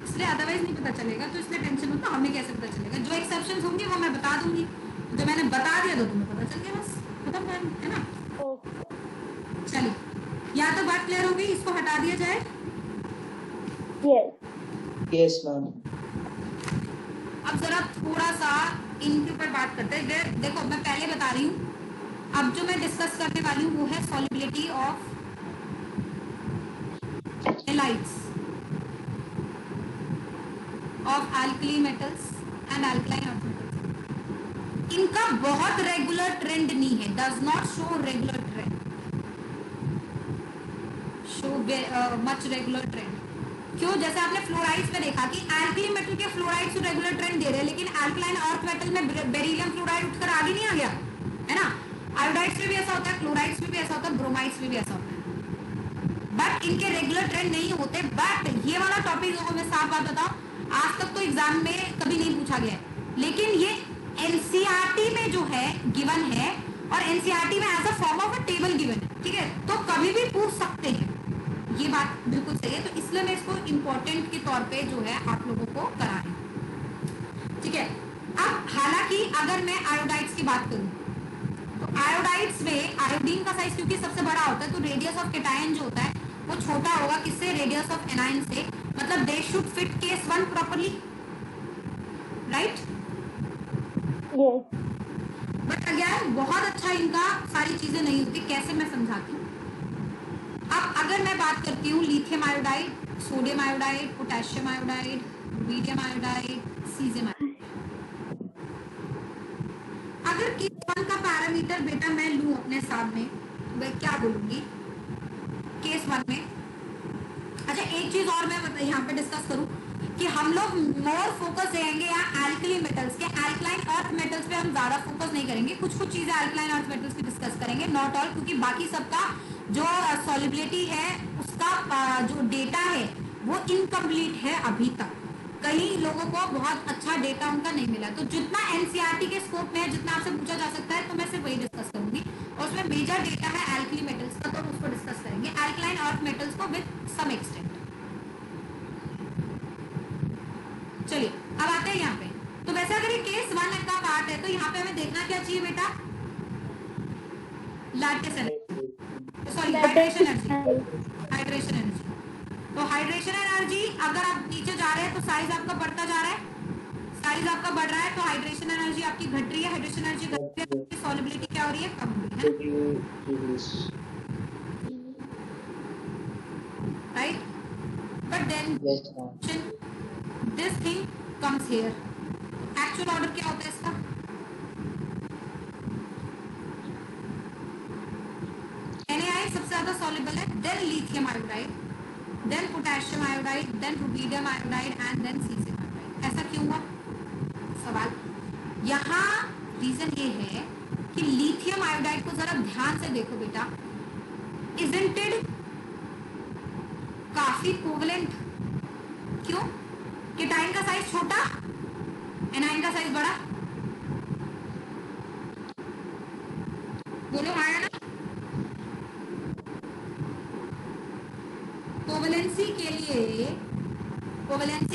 इसलिए अदरवाइज नहीं पता चलेगा। तो इसलिए टेंशन मत लो, हमें कैसे पता चलेगा? जो एक्सेप्शंस होंगे वो मैं बता दूंगी, जो मैंने बता दिया तो तुम्हें पता चल गया, बस खत्म, है ना। चलिए, यहाँ तक बात क्लियर हो गई, इसको हटा दिया जाए। Yes Yes, ma'am. अब जरा थोड़ा सा इनके ऊपर बात करते हैं। देखो मैं पहले बता रही हूँ, अब जो मैं डिस्कस करने वाली हूँ वो है solubility of halides of alkali metals and alkaline earth metals. इनका बहुत रेगुलर ट्रेंड नहीं है, does not show regular trend. Show much regular trend. क्यों? जैसे आपने फ्लोराइड्स में देखा कि एल्कली मेटल के फ्लोराइड्स रेगुलर ट्रेंड दे रहे हैं, लेकिन एल्कलाइन अर्थ मेटल में बेरिलियम फ्लोराइड उठकर आगे नहीं आ गया, है ना। आयोडाइड्स में भी ऐसा होता है, क्लोराइड्स में भी ऐसा होता है, ब्रोमाइड्स में भी ऐसा होता है, बट इनके रेगुलर ट्रेंड नहीं होते। बट ये वाला टॉपिक को मैं साफ बात बताऊं, आज तक तो एग्जाम में कभी नहीं पूछा गया है, लेकिन ये एनसीईआरटी में जो है गिवन है, और एनसीईआरटी में as a form of a table given है, ठीक है, तो कभी भी पूछ सकते हैं। ये बात बिल्कुल सही है, तो इसलिए मैं इसको इम्पोर्टेंट के तौर पे जो है आप लोगों को करा रही हूँ, ठीक है। अब हालांकि अगर मैं आयोडाइड्स की बात करूं, तो आयोडाइड्स में आयोडीन का साइज क्योंकि सबसे बड़ा होता है, तो रेडियस ऑफ कैटायन जो होता है वो छोटा होगा, किससे? रेडियस ऑफ एनायन से। मतलब they should fit case 1 properly, right? Yes. But again बहुत अच्छा इनका सारी चीजें नहीं होती, कैसे मैं समझाती हूँ। अब अगर मैं बात करती हूँ lithium iodide, sodium iodide, potassium iodide, rubidium iodide, caesium iodide, अगर केस 1 का पैरामीटर बेटा मैं लूं अपने सामने, तो मैं क्या बोलूंगी केस 1 में? अच्छा, एक चीज और मैं यहाँ पे डिस्कस करूं कि हम लोग मोर फोकस रहेंगे यहाँ एल्कली मेटल्स के, एल्कलाइन अर्थ मेटल्स पे हम ज्यादा फोकस नहीं करेंगे। कुछ कुछ चीजें एल्कलाइन अर्थ मेटल्स की डिस्कस करेंगे, नॉट ऑल, क्योंकि बाकी सबका जो सॉलिबिलिटी है उसका जो डेटा है वो इनकम्प्लीट है अभी तक। कई लोगों को बहुत अच्छा डेटा उनका नहीं मिला, तो जितना एनसीईआरटी के स्कोप में है, जितना आपसे पूछा जा सकता है, तो मैं सिर्फ वही डिस्कस करूंगी, और उसमें मेजर डेटा है एल्कली मेटल्स का, तो उसको डिस्कस करेंगे, एल्कलाइन अर्थ मेटल्स को विद सम एक्सटेंट। चलिए अब आते हैं यहाँ पे। तो वैसे अगर ये केस 1 का पार्ट है, तो यहाँ पे हमें देखना क्या चाहिए बेटा? Lattice energy, sorry hydration energy, hydration energy. तो हाइड्रेशन एनर्जी अगर आप नीचे जा रहे हैं तो साइज आपका बढ़ता जा रहा है, साइज आपका बढ़ रहा है, तो हाइड्रेशन एनर्जी आपकी घट रही है, हाइड्रेशन एनर्जी घट रही है, सॉलिबिलिटी क्या हो रही है? कम हो रही है, right? But then this thing comes here. Actual order क्या होता है इसका? NaI सबसे ज्यादा सॉल्युबल है, then lithium iodide, then potassium iodide, then rubidium iodide and then caesium iodide. ऐसा क्यों हुआ? सवाल यहाँ रीजन ये है कि लिथियम आयोडाइड को जरा ध्यान से देखो बेटा, इजंट इट काफी कोवलेंट। क्यों? केटाइन का साइज छोटा, एनाइन का साइज बड़ा। बोलो आया ना? कोवलेंसी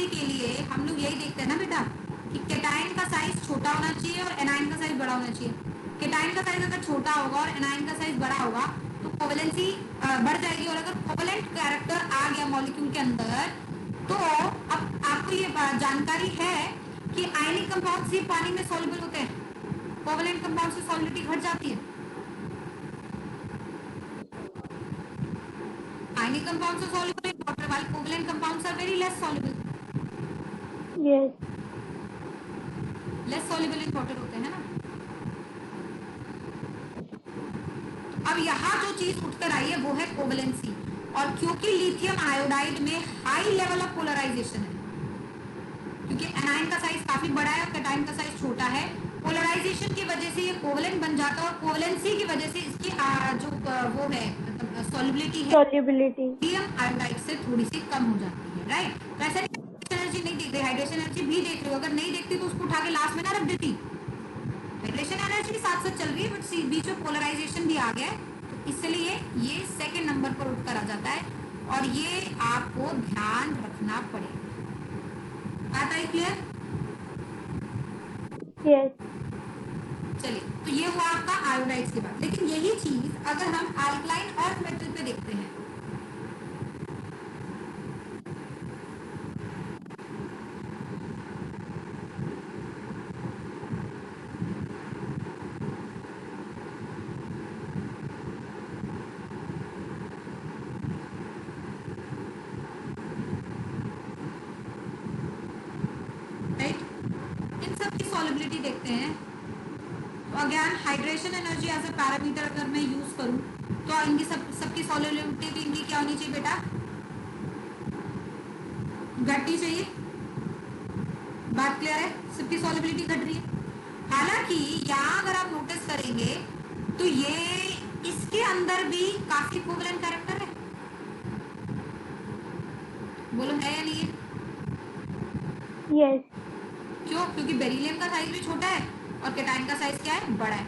के लिए हम लोग यही देखते हैं ना बेटा कि केटाइन का साइज छोटा होना चाहिए और एनाइन का साइज बड़ा होना चाहिए। केटाइन का साइज अगर छोटा होगा और एनाइन का साइज बड़ा होगा तो कोवलेंसी बढ़ जाएगी, और अगर कोवलेंट कैरेक्टर आ गया मॉलिक्यूल के अंदर, तो अब आपको ये जानकारी है कि आयनिक कंपाउंड सिर्फ पानी में सॉल्युबल होते हैं, कोवलेंट कंपाउंड से सॉल्युबिलिटी घट जाती है। Ionic compounds are soluble in water while covalent compounds are very less soluble, yes. less soluble in water होते हैं ना। अब यहाँ जो चीज उठकर आई है वो है कोवलेंसी, और क्योंकि लिथियम आयोडाइड में हाई लेवल ऑफ पोलराइजेशन है, क्योंकि एनाइन का साइज काफी बड़ा है और कैटाइन का साइज छोटा है, पोलराइजेशन की वजह से ये कोवलेंट बन जाता है, और कोवलेंसी की वजह से इसकी जो वो है मतलब सॉल्युबिलिटी है, सॉल्युबिलिटी लिथियम आयोडाइड से थोड़ी सी कम हो जाती है, राइट? तो ऐसा एनर्जी नहीं देख रही, हाइड्रेशन एनर्जी भी देख रही हो, अगर नहीं देखती तो उसको उठा के लास्ट में ना रख देती। हाइड्रेशन एनर्जी के साथ साथ चल रही है, बट बीच में पोलराइजेशन भी आ गया है, तो इसलिए ये सेकंड नंबर पर उठकर आ जाता है, और ये आपको ध्यान रखना पड़ेगा। बात आई क्लियर? यस। चलिए, तो ये हुआ आपका आयोडाइड्स की बात। लेकिन यही चीज अगर हम अल्कलाइन अर्थ मेटल पे देखते हैं, राइट, इन सब की सॉलिबिलिटी देखते हैं, तो तो again hydration energy as a parameter अगर मैं यूज करूं तो इनकी सबकी सॉल्युबिलिटी भी इनकी क्या होनी चाहिए बेटा, घटनी चाहिए। बात क्लियर है, सबकी सॉल्युबिलिटी घट रही है। हालांकि यहाँ अगर आप नोटिस करेंगे तो ये इसके अंदर भी काफी कोवलेंट कैरेक्टर है, बोलो है या नहीं है? यस। क्यों? क्योंकि बेरिलियम का साइज भी छोटा है और कैटायन का साइज क्या है, बड़ा है।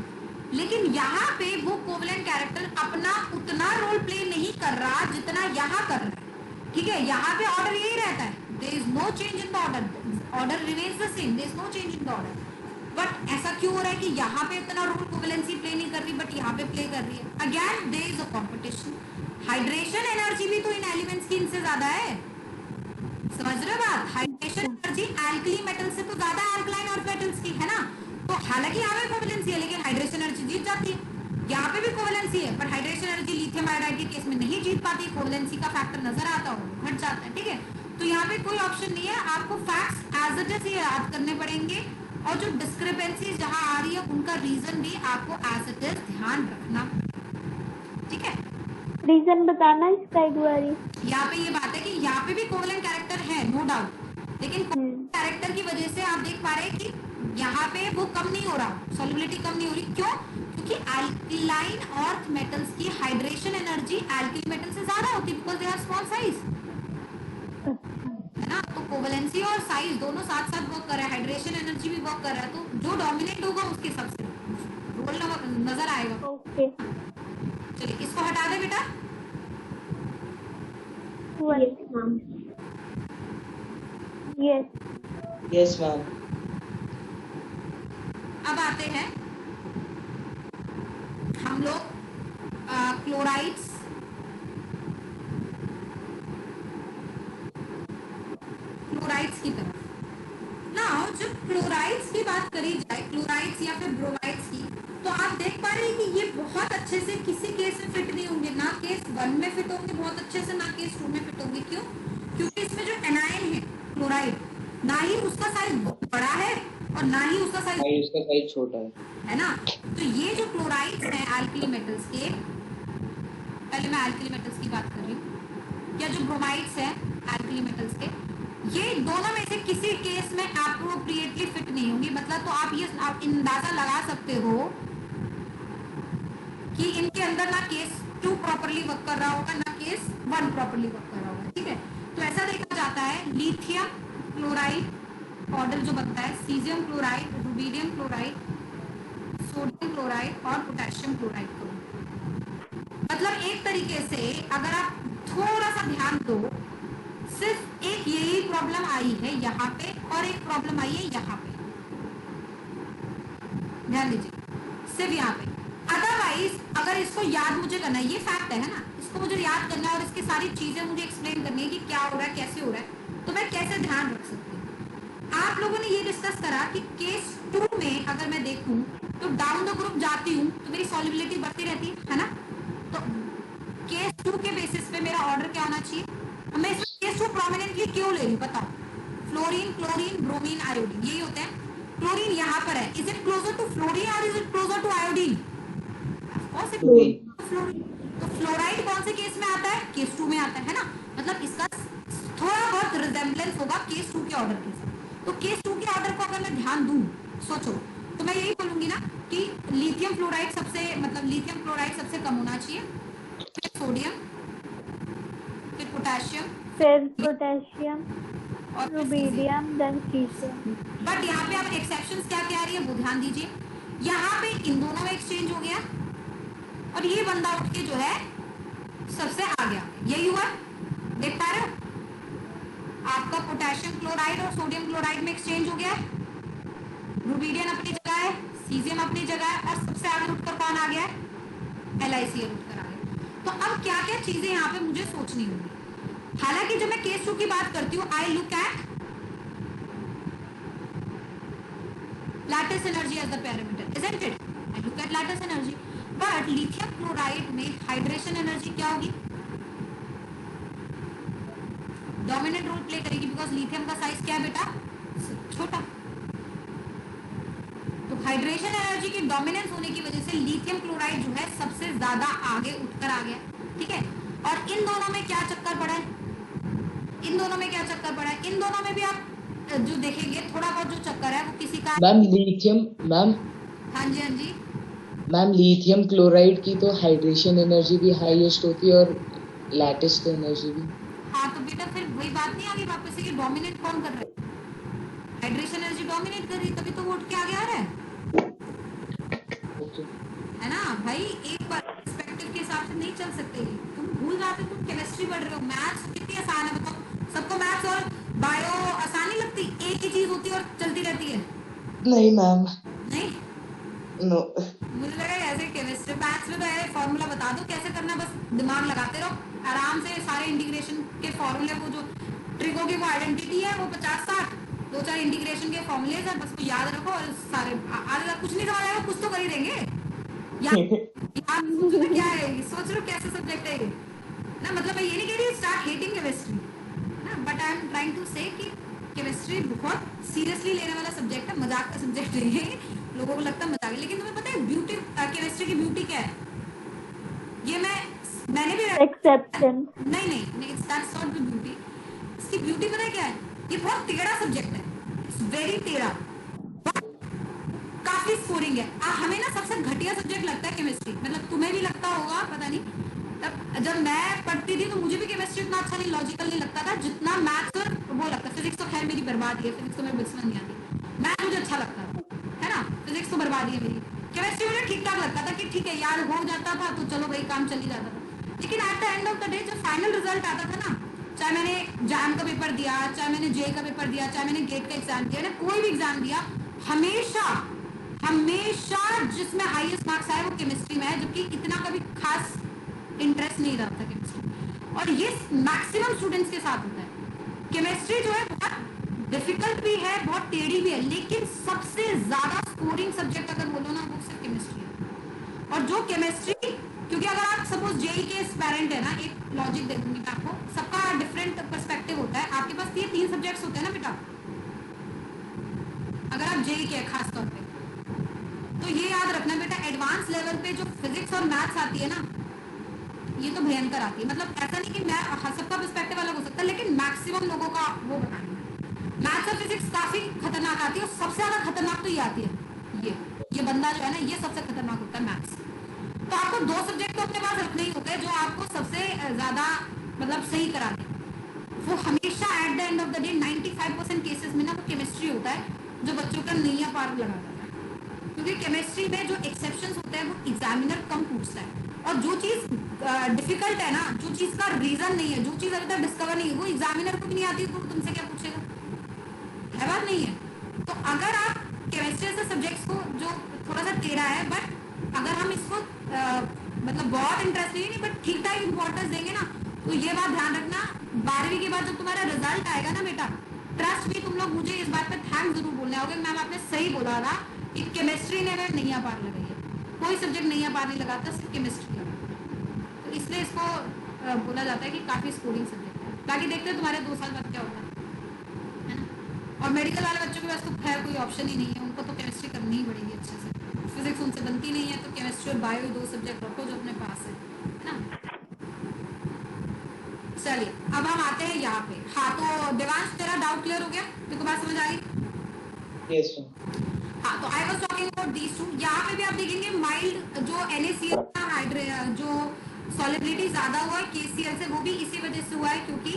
लेकिन यहाँ पे वो कोवलेंट कैरेक्टर अपना उतना रोल प्ले नहीं कर रहा जितना यहाँ कर रहा है। ठीक है, यहाँ पे ऑर्डर यही रहता है, there is no change in the order, order remains the same, there is no change in the order. But ऐसा क्यों हो रहा है कि यहाँ पे उतना रोल कोवलेंसी प्ले नहीं कर रही बट यहाँ पे प्ले कर रही है? Again there is a competition. Hydration energy भी तो इन एलिमेंट्स की इनसे ज्यादा है, समझ रहे हो बात? हाइड्रेशन एनर्जी एल्कली मेटल से तो ज्यादा एल्कलाइन और मेटल्स की है ना। तो हालांकि यहाँ पे कोवलेंसी है लेकिन हाइड्रेशन एनर्जी जीत जाती है। यहाँ पे भी कोवलेंसी है पर हाइड्रेशन एनर्जी लिथियम आयोडाइड के केस में नहीं जीत पाती, कोवलेंसी का फैक्टर नजर आता हो घट जाता है। ठीक है, तो यहाँ पे कोई ऑप्शन नहीं है, आपको फैक्ट्स एज इट इज ही याद करने पड़ेंगे और जो डिस्क्रिपेंसी जहाँ आ रही है उनका रीजन भी आपको एज इट इज ध्यान रखना। ठीक है, रीजन बताना इसका एक बारी। यहाँ पे ये बात है कि यहाँ पे भी कोवलेंट कैरेक्टर है नो डाउट, लेकिन कैरेक्टर की वजह से आप देख पा रहे हैं कि यहाँ पे वो कम नहीं हो रहा, सॉल्युबिलिटी कम नहीं हो रही। क्यों? क्योंकि अल्कलाइन अर्थ मेटल्स की हाइड्रेशन एनर्जी एल्किल मेटल से ज्यादा होती है because they are small size, है ना। तो कोवलेंसी और साइज दोनों साथ साथ वर्क कर रहा है, हाइड्रेशन एनर्जी भी वर्क कर रहा है, तो जो डोमिनेट होगा उसके सबसे रोल नजर आएगा। ओके। चलिए इसको हटा दे बेटा। Yes, ma'am. Yes. Yes, ma'am. अब आते हैं हम लोग क्लोराइड्स, क्लोराइड्स की तरफ। नाउ जब क्लोराइड्स की बात करी जाए, क्लोराइड्स या फिर ब्रोमाइड्स की, तो आप देख पा रहे हैं कि ये बहुत अच्छे से किसी केस में फिट नहीं होंगे, ना केस 1 में फिट होंगे बहुत अच्छे से, ना केस 2 में फिट होंगे। क्यों? क्योंकि इसमें जो एनायन है क्लोराइड, ना ही उसका साइज बड़ा है और ना ही उसका साइज भाई उसका साइज छोटा है ना। तो ये जो क्लोराइड्स हैं एल्कली मेटल्स के, पहले मैं एल्कली मेटल्स की बात कर रही हूँ, या जो ब्रोमाइड्स हैं एल्कली मेटल्स के, ये दोनों में से किसी केस में अप्रोप्रिएटली फिट नहीं होंगी। मतलब तो आप ये अंदाजा लगा सकते हो कि इनके अंदर ना केस 2 प्रॉपर्ली वर्क कर रहा होगा ना केस 1 प्रॉपर्ली वर्क कर रहा होगा। ठीक है, तो ऐसा देखा जाता है लिथियम क्लोराइड ऑर्डर जो बनता है caesium chloride, rubidium chloride, sodium chloride और पोटेशियम क्लोराइड को। मतलब एक तरीके से अगर आप थोड़ा सा ध्यान दो, सिर्फ एक यही प्रॉब्लम आई है यहाँ पे और एक प्रॉब्लम आई है यहाँ पे, ध्यान दीजिए सिर्फ यहाँ पे। अदरवाइज अगर इसको याद मुझे करना है, ये फैक्ट है ना, इसको मुझे याद करना है और इसकी सारी चीजें मुझे एक्सप्लेन करनी है कि क्या हो रहा है कैसे हो रहा है, तो मैं कैसे ध्यान रख सकती हूँ। आप लोगों ने ये डिस्कस करा कि केस 2 में अगर मैं देखूं तो डाउन द ग्रुप जाती हूँ तो मेरी सॉल्युबिलिटी बढ़ती रहती है ना। तो केस 2 के बेसिस पे मेरा ऑर्डर क्या होना चाहिए? मैं इसमें केस 2 प्रोमिनेंटली क्यों ले रही हूँ बताओ? फ्लोरीन, क्लोरीन, ब्रोमीन, आयोडीन, यही होते हैं। क्लोरीन यहाँ पर है, is it closer to fluorine और is it closer to iodine? Of course fluorine. तो फ्लोराइड कौन से केस में आता है? केस 2 में आता है ना। मतलब इसका थोड़ा बहुत रिजेम्बलेंस होगा केस 2 के ऑर्डर के साथ। तो केस 2 के ऑर्डर को अगर मैं ध्यान दूं, सोचो, तो मैं यही बोलूंगी ना कि लिथियम फ्लोराइड सबसे, मतलब लिथियम क्लोराइड सबसे कम होना चाहिए, फिर सोडियम, फिर पोटेशियम, फिर पोटेशियम, और रुबिडियम, देन सीजियम। बट यहाँ पे अब एक्सेप्शंस क्या क्या आ रही है वो ध्यान दीजिए। यहाँ पे इन दोनों में एक्सचेंज हो गया और ये बंदा उठ के जो है सबसे आ गया, यही हुआ, देख पा रहे हो? आपका पोटेशियम क्लोराइड और सोडियम क्लोराइड में एक्सचेंज हो गया है, रुबिडियम अपनी जगह है, सीजियम अपनी जगह है और सबसे आगे उठकर कौन आ गया है? LiCl उठकर आ गया। तो अब क्या क्या चीजें यहाँ पे मुझे सोचनी होगी। हालांकि जब मैं केस 2 की बात करती हूँ, I look at lattice energy as the parameter, isn't it? I look at lattice energy. But lithium chloride में हाइड्रेशन एनर्जी क्या होगी? डोमिनेंट रोल प्ले करेगी बिकॉज लिथियम का साइज क्या है बेटा? छोटा। तो हाइड्रेशन एनर्जी की डोमिनेंस होने की वजह से लिथियम क्लोराइड जो है सबसे ज्यादा आगे उठकर आ गया, ठीक है। और इन दोनों में क्या चक्कर पड़ा है, इन दोनों में क्या चक्कर पड़ा है, इन दोनों में भी आप जो देखेंगे थोड़ा बहुत जो चक्कर है वो किसी का। मैम लिथियम, मैम हाँ जी, हाँ जी, मैम लिथियम क्लोराइड की तो हाइड्रेशन एनर्जी भी हाईएस्ट होती है और लैटिस एनर्जी भी। हाँ तो बेटा फिर वही बात नहीं आ गई वापस से कि डोमिनेट कौन कर रहा है, हाइड्रेशन एनर्जी डोमिनेट कर रही है, तभी तो वो उठ के आगे आ रहा है ओके है ना भाई। एक बार पर्सपेक्टिव के हिसाब से नहीं चल सकते, तुम भूल जाते, तुम केमिस्ट्री पढ़ रहे हो, मैथ्स कितनी आसान है बताओ, सबको मैथ्स और बायो आसान नहीं लगती, एक ही चीज होती है और चलती रहती है। नहीं मैम, नहीं, नो। मुझे लगा ऐसे केमिस्ट्री मैथ्स में तो है फॉर्मूला बता दो कैसे करना, बस दिमाग लगाते रहो आराम से, सारे इंटीग्रेशन के फॉर्मूले, वो जो ट्रिगो की वो आइडेंटिटी है वो 50-60 दो चार इंटीग्रेशन के फॉर्मूले है, बस वो याद रखो और सारे आगे कुछ नहीं समझ आएगा, कुछ तो कर ही देंगे यार सोच रहे क्या है, सोच रहे हो कैसे सब्जेक्ट है ये ना, मतलब मैं ये नहीं कह रही स्टार्ट हेटिंग केमिस्ट्री ना, but I am trying to say कि केमिस्ट्री बहुत सीरियसली लेने वाला सब्जेक्ट है, मजाक का सब्जेक्ट नहीं है, लोगों को लगता है मजाक है, लेकिन तुम्हें पता है ब्यूटी केमिस्ट्री की ब्यूटी क्या है, ये मैंने भी एक्सेप्शन। नहीं दैट्स नॉट द ब्यूटी, इसकी ब्यूटी पता है क्या है, ये बहुत टेढ़ा सब्जेक्ट है, इट्स वेरी टेढ़ा, काफी स्कोरिंग है। हमें ना सबसे घटिया सब्जेक्ट लगता है केमिस्ट्री, मतलब तुम्हें भी लगता होगा पता नहीं, तब जब मैं पढ़ती थी तो मुझे भी केमिस्ट्री उतना अच्छा नहीं, लॉजिकल नहीं लगता था जितना मैथ्स और वो लगता है। फिजिक्स तो खैर मेरी बर्बादी है, फिजिक्स तो मेरे बचपन नहीं आती, मैथ मुझे अच्छा लगता था, है ना, फिजिक्स तो बर्बादी है मेरी, केमिस्ट्री मुझे ठीक ठाक लगता था कि ठीक है यार हो जाता था तो चलो भाई काम चल ही जाता था, लेकिन at the end of the day जब फाइनल रिजल्ट आता था ना, चाहे मैंने जैम का पेपर दिया, चाहे मैंने जे का पेपर दिया, चाहे मैंने गेट का एग्जाम दिया, मैंने कोई भी एग्जाम दिया, हमेशा जिसमें हाईएस्ट मार्क्स आए वो केमिस्ट्री में है, जबकि इतना कभी खास इंटरेस्ट नहीं रहा था केमिस्ट्री, और ये मैक्सिमम स्टूडेंट्स के साथ होता है। केमिस्ट्री जो है बहुत डिफिकल्ट भी है, बहुत टेढ़ी भी है, लेकिन सबसे ज्यादा स्कोरिंग सब्जेक्ट अगर बोलो ना वो सिर्फ केमिस्ट्री है। और जो केमिस्ट्री, क्योंकि अगर आप सपोज जेई के पेरेंट है ना, एक लॉजिक दे दूंगी मैं आपको, सबका डिफरेंट पर्सपेक्टिव होता है, आपके पास ये 3 सब्जेक्ट्स होते हैं ना बेटा, अगर आप जेई के खास तौर पे, तो ये याद रखना बेटा, एडवांस लेवल पे जो फिजिक्स और मैथ्स आती है ना, ये तो भयंकर आती है, मतलब ऐसा नहीं कि मैं सबका पर्सपेक्टिव अलग हो सकता है, लेकिन मैक्सिमम लोगों का वो बताएंगे, मैथ्स और फिजिक्स काफी खतरनाक आती है, और सबसे ज्यादा खतरनाक तो ये आती है, ये बंदा जो है ना, ये सबसे खतरनाक होता है मैथ्स। तो आपको 2 सब्जेक्ट तो अपने पास रखने ही होते हैं जो आपको सबसे ज्यादा मतलब सही करा दे, वो हमेशा at the end of the day 95% cases में ना वो केमिस्ट्री होता है जो बच्चों का नैया पार लगा देता है, क्योंकि केमिस्ट्री में जो एक्सेप्शंस होते हैं वो एग्जामिनर कम पूछता है, और जो चीज डिफिकल्ट है ना, जो चीज का रीजन नहीं है, जो चीज अभी तक डिस्कवर नहीं है, वो एग्जामिनर को भी नहीं आती, तो तुमसे क्या पूछेगा, है बात नहीं है। तो अगर आप केमिस्ट्री से सब्जेक्ट्स को जो थोड़ा सा टेढ़ा है, बट अगर हम इसको मतलब बहुत इंटरेस्ट नहीं बट ठीक ठाक इंपॉर्टेंस देंगे ना, तो ये बात ध्यान रखना, 12वीं के बाद जब तुम्हारा रिजल्ट आएगा ना बेटा, ट्रस्ट भी तुम लोग मुझे इस बात पे थैंक्स जरूर बोलने आओगे, मैम आपने सही बोला था कि केमिस्ट्री ने नैया पार लगाई है, कोई सब्जेक्ट नैया पार नहीं लगाता, सिर्फ केमिस्ट्री लगा, तो इसलिए इसको बोला जाता है कि काफी स्कोरिंग सब्जेक्ट है। बाकी देखते हैं तुम्हारे 2 साल बाद क्या होता है ना। और मेडिकल वाले बच्चों के पास तो खैर कोई ऑप्शन ही नहीं है, उनको तो केमिस्ट्री करनी ही पड़ेगी अच्छे से, फिजिक्स उनसे बनती नहीं है, तो केमिस्ट्री और बायो 2 सब्जेक्ट रखो जो अपने पास है ना। चलिए अब हम आते हैं यहाँ पे, हाँ तो देवांश तेरा डाउट क्लियर हो गया, तेरे को बात समझ आ गई? यस हाँ तो I was talking about these two. यहाँ पे भी आप देखेंगे माइल्ड जो NaCl का जो सॉलिबिलिटी ज्यादा हुआ है KCl से, वो भी इसी वजह से हुआ है क्योंकि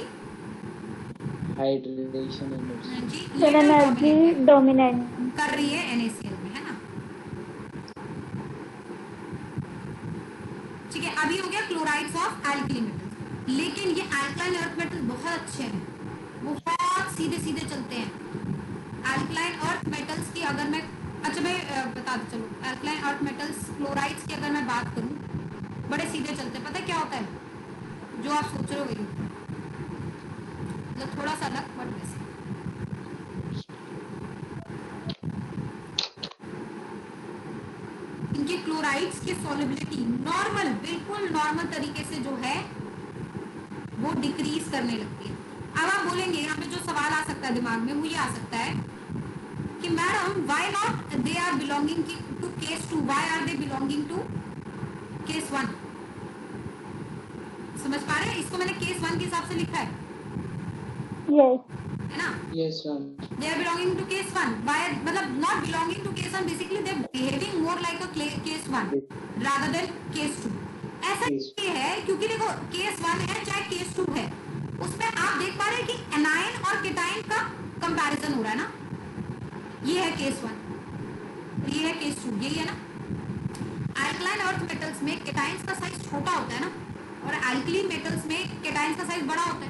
हाइड्रेशन एनर्जी एनर्जी डोमिनेंट कर रही है NaCl में, है ना। ठीक है, अभी हो गया क्लोराइड्स ऑफ एल्कली मेटल्स, लेकिन ये एल्कलाइन अर्थ मेटल बहुत अच्छे हैं, वो बहुत सीधे सीधे चलते हैं। एल्कलाइन अर्थ मेटल्स की अगर मैं मैं बता दूं, चलो एल्कलाइन अर्थ मेटल्स क्लोराइड्स की अगर मैं बात करूं, बड़े सीधे चलते हैं, पता है क्या होता है, जो आप सोच रहे हो वही होता है, मतलब थोड़ा सा अलग बट वैसे। इनके क्लोराइड्स की सॉलिबिलिटी नॉर्मल, बिल्कुल नॉर्मल तरीके से जो है वो डिक्रीज करने लगती है। अब आप बोलेंगे यहाँ पे जो सवाल आ सकता है दिमाग में, वो ये आ सकता है कि मैडम हम why not they are belonging to case 2, why are they belonging to case 1? समझ पा रहे हैं? इसको मैंने केस 1 के हिसाब से लिखा है Yes. है ना? Yes, ma'am. They are belonging to case 1. Why? मतलब not belonging to case 1. Basically, they are behaving more like a case 1 rather than case 2. ऐसा ये है क्योंकि देखो केस 1 है चाहे केस 2 है, उसमें आप देख पा रहे हैं कि एनाइन और केटाइन का कंपैरिजन हो रहा है ना. ये है केस 1, ये है केस 2, यही है ना. अल्कलाइन अर्थ मेटल्स में केटाइंस का साइज छोटा होता है ना, और अल्कली मेटल्स में केटाइंस का साइज बड़ा होता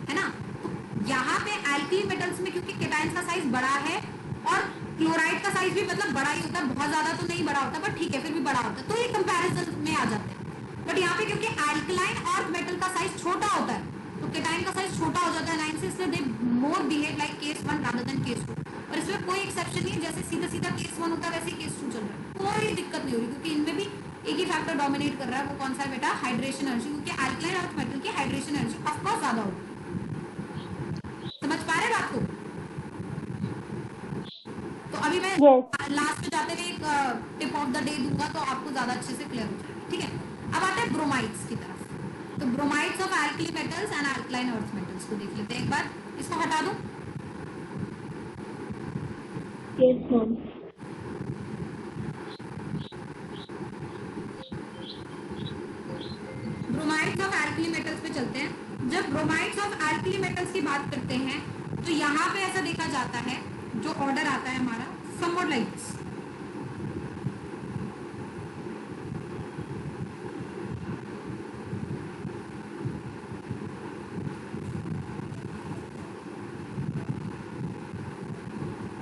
है ना. यहाँ पे अल्कली मेटल्स में क्योंकि केटाइंस का साइज बड़ा है और क्लोराइड का साइज भी मतलब बड़ा ही होता है, बहुत ज्यादा तो नहीं बड़ा होता, पर ठीक है फिर भी बड़ा होता है, तो ये कंपैरिजन में आ जाते हैं. बट यहाँ पे क्योंकि अल्कलाइन अर्थ मेटल का साइज छोटा होता है तो केटाइन का साइज छोटा हो जाता है लाइन से, इसलिए they more behave like case 1 rather than case 2. और इसमें कोई एक्सेप्शन नहीं है, जैसे सीधा सीधा केस 1 होता है वैसे केस 2 चल रहा है, कोई दिक्कत नहीं हो रही क्योंकि इनमें भी एक ही फैक्टर डोमिनेट कर रहा है. वो कौन सा है बेटा? हाइड्रेशन एनर्जी, क्योंकि अल्कलाइन अर्थ मेटल की हाइड्रेशन एनर्जी ऑफकोर्स ज्यादा होगी. समझ पा रहे बात को? तो अभी मैं लास्ट में जाते हुए एक टिप ऑफ द डे दूंगा तो आपको ज्यादा अच्छे से क्लियर हो जाएगा. ठीक है, अब आते हैं ब्रोमाइड्स की तरफ. तो bromides of alkali metals and alkaline earth metals को देख लेते हैं एक बार. इसको हटा दूं. Yes, ma'am. Bromides of alkali metals पे चलते हैं. जब ब्रोमाइड्स ऑफ अल्कली मेटल्स की बात करते हैं तो यहाँ पे ऐसा देखा जाता है, जो ऑर्डर आता है हमारा somewhat like this.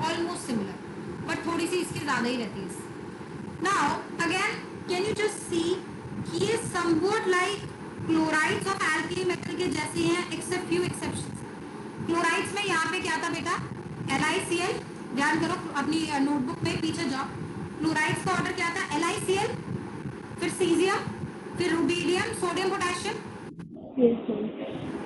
Almost similar, but थोड़ी सी इसकी ज्यादा ही रहती है. Now again can you just see कि ये somewhat like chlorides of alkali metal के जैसे हैं एक्सेप्ट फ्यू एक्सेप्शंस. क्लोराइड्स में यहाँ पे क्या था बेटा? LiCl. ध्यान करो अपनी नोटबुक में पीछे जाओ. क्लोराइड्स का ऑर्डर क्या था? LiCl, फिर सीजियम, फिर rubidium, sodium, potassium. Yes, ma'am.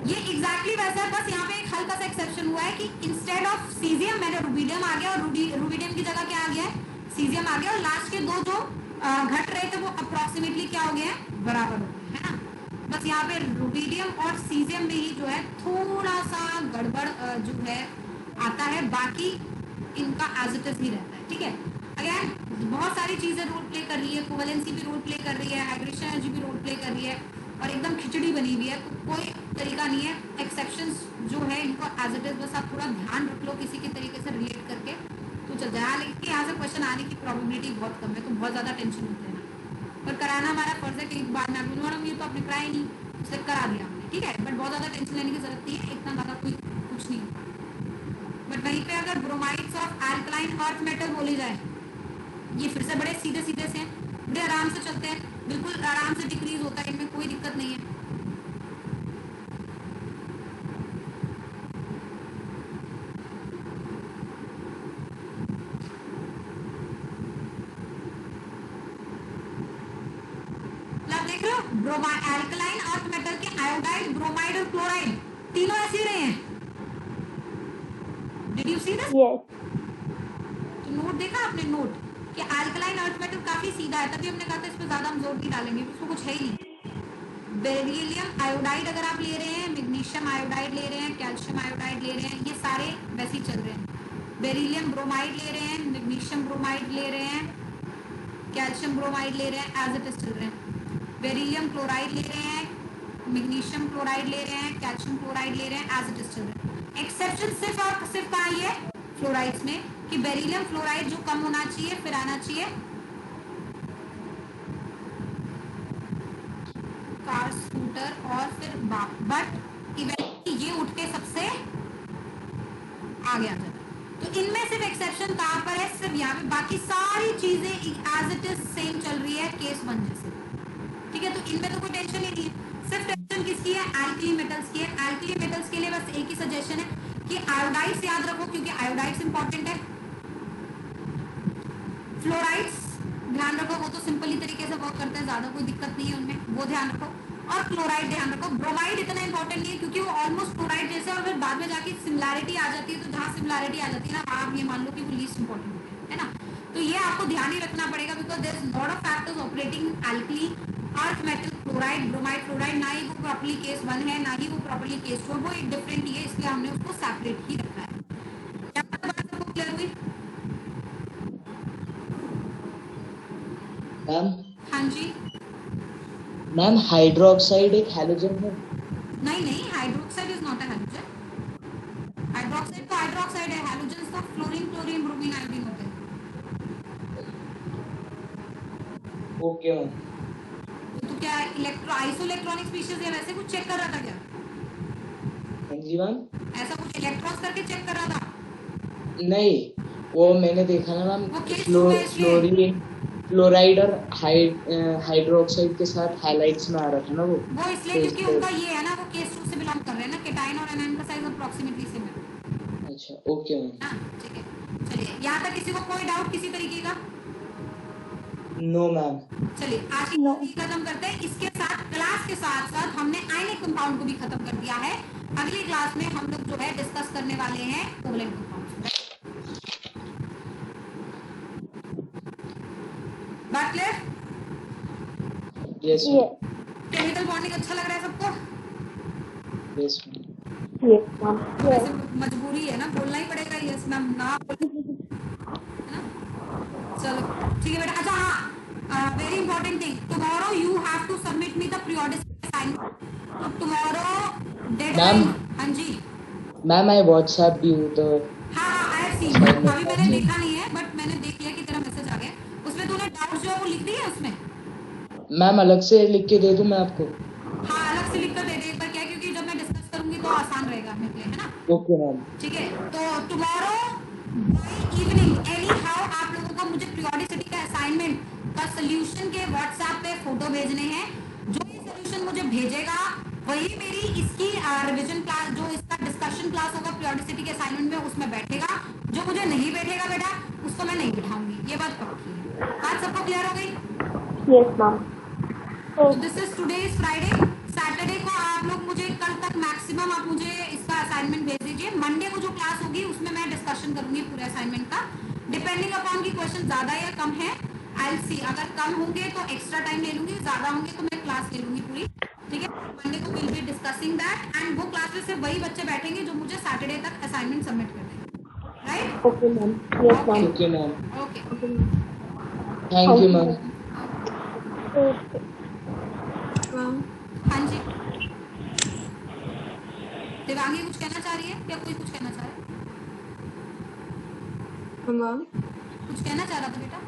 ये एग्जैक्टली वैसा है, बस यहाँ पे एक हल्का सा एक्सेप्शन हुआ है कि इंस्टेड ऑफ सीजियम मैंने रुबीडियम आ गया और रुबीडियम की जगह क्या आ गया है? सीजियम आ गया, और लास्ट के दो जो घट रहे थे वो अप्रोक्सीमेटली क्या हो गया है? बराबर हो गए, है ना. बस यहाँ पे रुबीडियम और सीजियम में ही जो है थोड़ा सा गड़बड़ जो है आता है, बाकी इनका एज इट इज ही रहता है. ठीक है, अगेन बहुत सारी चीजें रोल प्ले कर रही है, कोवेलेंसी भी रोल प्ले कर रही है, हाइड्रेशन एनर्जी भी रोल प्ले कर रही है, और एकदम खिचड़ी बनी हुई है, तो कोई तरीका नहीं है. एक्सेप्शंस जो है इनको एज इट इज बस आप थोड़ा ध्यान रख लो किसी के तरीके से रिलेट करके तो चल जाए. लेकिन यहाँ से क्वेश्चन आने की प्रोबेबिलिटी बहुत कम है, तो बहुत ज़्यादा टेंशन होते हैं ना, पर कराना हमारा फर्ज है. कि एक बार मैं मैडम ये तो आपने कराया नहीं, उससे करा दिया हमने. ठीक है, बट बहुत ज़्यादा टेंशन लेने की जरूरत नहीं है, इतना ज़्यादा कोई कुछ नहीं. बट वहीं पे अगर bromides of alkaline earth metal बोली जाए, ये फिर से बड़े सीधे सीधे से हैं, बड़े आराम से चलते हैं, बिल्कुल आराम से डिक्रीज होता है, इनमें कोई दिक्कत नहीं है. देख रहे हो अल्कलाइन अर्थ मेटल के आयोडाइड, ब्रोमाइड और क्लोराइड तीनों ऐसे रहे हैं. Did you see this? Yes. तो नोट देखा आपने? नोट कि अल्कलाइन अर्थ मेटल काफी सीधा है, तभी हमने कहा था इस पे ज्यादा हम जोर नहीं डालेंगे, उसको कुछ है ही नहीं. बेरिलियम आयोडाइड अगर आप ले रहे हैं, मैग्नीशियम आयोडाइड ले रहे हैं, कैल्शियम आयोडाइड ले रहे हैं, ये सारे वैसे ही चल रहे हैं. बेरिलियम ब्रोमाइड ले रहे हैं, मैग्नीशियम ब्रोमाइड ले रहे हैं, कैल्शियम ब्रोमाइड ले रहे हैं, एज इट इज चल रहे हैं. बेरिलियम क्लोराइड ले रहे हैं, मैग्नीशियम क्लोराइड ले रहे हैं, कैल्शियम क्लोराइड ले रहे हैं, एज इट इज चल रहे हैं. एक्सेप्शन सिर्फ और सिर्फ कहाँ है? फ्लोराइड्स में, कि बेरिलियम फ्लोराइड जो कम होना चाहिए फिर आना चाहिए कार स्कूटर और फिर बाप, बट इवेंटली ये उठ के सबसे आगे आ जाता है. तो इनमें सिर्फ एक्सेप्शन कहाँ पर है? सिर्फ यहाँ पे. बाकी सारी चीजें एज इट इज सेम चल रही है केस 1 जैसे. ठीक है, तो इनमें तो कोई टेंशन ही नहीं है. सिर्फ टेंशन किसकी है? अल्कली मेटल्स की है. अल्कली मेटल्स के लिए बस एक ही सजेशन है कि आयोडाइड्स याद रखो, क्योंकि आयोडाइड्स इंपॉर्टेंट है. फ्लोराइड्स ध्यान रखो, वो तो सिंपली तरीके से वर्क करते हैं, ज्यादा कोई दिक्कत नहीं है उनमें, वो ध्यान रखो. और क्लोराइड ध्यान रखो, ब्रोमाइड इतना इंपॉर्टेंट नहीं है क्योंकि वो ऑलमोस्ट क्लोराइड जैसे, और फिर बाद में जाके सिमिलैरिटी आ जाती है, तो जहाँ सिमिलैरिटी आ जाती है ना, आप ये मान लो कि वो लीस्ट इंपॉर्टेंट है ना। तो ये आपको ध्यान ही रखना पड़ेगा, because there is lot of factors operating alkali, earth metal, chloride, bromide, fluoride, ना ही वो प्रॉपर्ली केस 1 है ना ही वो प्रॉपर्ली केस 2, वो एक डिफरेंट ही है, इसलिए हमने उसको सेपरेट ही रखा है। क्या बात आपको क्लियर हुई? मैम हाँ जी। मैम हाइड्रोक्साइड एक हैलोजन है? नहीं, hydroxide is not a halogen. Hydroxide तो हाइड्रोक्साइड है, हैलोजन तो फ्लोरीन, क्लोरीन, ब्रोमीन, आयोडीन होते हैं। Okay ma'am. तो क्या आइसोइलेक्ट्रॉनिक स्पीशीज या वैसे कुछ चेक कर रहा था क्या? हाँ जी मैम। ऐसा कुछ इलेक्ट्रॉन्स करके चेक कर रहा था? नहीं, वो मैंने देखा ना मैम, वो केस टू है इसलिए। फ्लोरीन, फ्लोराइड और हाइड्रोक्साइड के साथ हैलाइड्स में आ रहा था ना वो इसलिए केस क्योंकि पे। उनका ये है ना, वो केस 2 से बिलोंग कर रहे हैं ना, केटाइन और एनायन का साइज अप्रोक्सीमेटली सिमिलर। अच्छा ओके मैम। हाँ ठीक है, चलिए यहाँ तक किसी को कोई डाउट किसी तरीके का? No ma'am. चलिए आज की No. क्लास खत्म करते हैं। इसके साथ क्लास के साथ साथ हमने आयनिक कंपाउंड को भी खत्म कर दिया है। अगली क्लास में हम लोग जो है डिस्कस करने वाले हैं कोवलेंट कंपाउंड। बात clear? Yes Yes. Chemical bonding अच्छा लग रहा है सबको? Yes ma'am. Yes, ma'am. वैसे मजबूरी है ना, बोलना ही पड़ेगा यस मैम ना, है ना? चलो ठीक है बेटा। अच्छा हाँ, very important thing, tomorrow you have to submit me the periodic assignment. तो टुमारो डेडलाइन। हाँ जी। Ma'am I WhatsApp you the हाँ आई हैव सीन, Assignment अभी मैंने हाँ जी। देखा नहीं है बट मैंने देख लिया कि तेरा मैसेज आ गया। उसमें तूने डाउट जो है वो लिख दिए उसमें? मैम अलग से लिख के दे दूं मैं आपको? हाँ अलग से लिख कर दे दे, एक बार क्या है, क्योंकि जब मैं डिस्कस करूंगी तो आसान रहेगा मेरे लिए, है ना? Okay ma'am. ठीक है, तो tomorrow by evening any how आप लोगों को मुझे पीरियोडिसिटी का असाइनमेंट का सोल्यूशन के व्हाट्सएप पे फोटो भेजने हैं। जो ये सोल्यूशन मुझे भेजेगा वही मेरी इसकी रिवीजन क्लास, जो इसका डिस्कशन क्लास होगा पीरियोडिसिटी के असाइनमेंट में, उसमें बैठेगा। जो मुझे नहीं बैठेगा बेटा उसको मैं नहीं बिठाऊंगी, ये बात पक्की है। बात सबको क्लियर हो गई? Yes, ma'am. तो this is today is Friday. Saturday को आप लोग मुझे कल तक मैक्सिमम आप मुझे इसका असाइनमेंट भेज दीजिए। मंडे को जो क्लास होगी उसमें मैं डिस्कशन करूंगी पूरे असाइनमेंट का, डिपेंडिंग अपॉन की क्वेश्चन ज्यादा या कम है। आई विल सी, अगर कम होंगे तो एक्स्ट्रा टाइम ले लूंगी, ज्यादा होंगे तो मैं क्लास ले लूंगी पूरी। ठीक है, मंडे को will be discussing that, and वो क्लास में सिर्फ वही बच्चे बैठेंगे जो मुझे सैटरडे तक असाइनमेंट सबमिट कर देंगे। Right? Okay, ma'am. Yes, ma'am. Okay ma'am. Okay, Okay, ma'am. Thank you ma'am. Okay. हाँ जी। देवांगी कुछ कहना चाह रही है या कोई कुछ कहना चाह रहा है? मैम कुछ कहना चाह रहा था बेटा?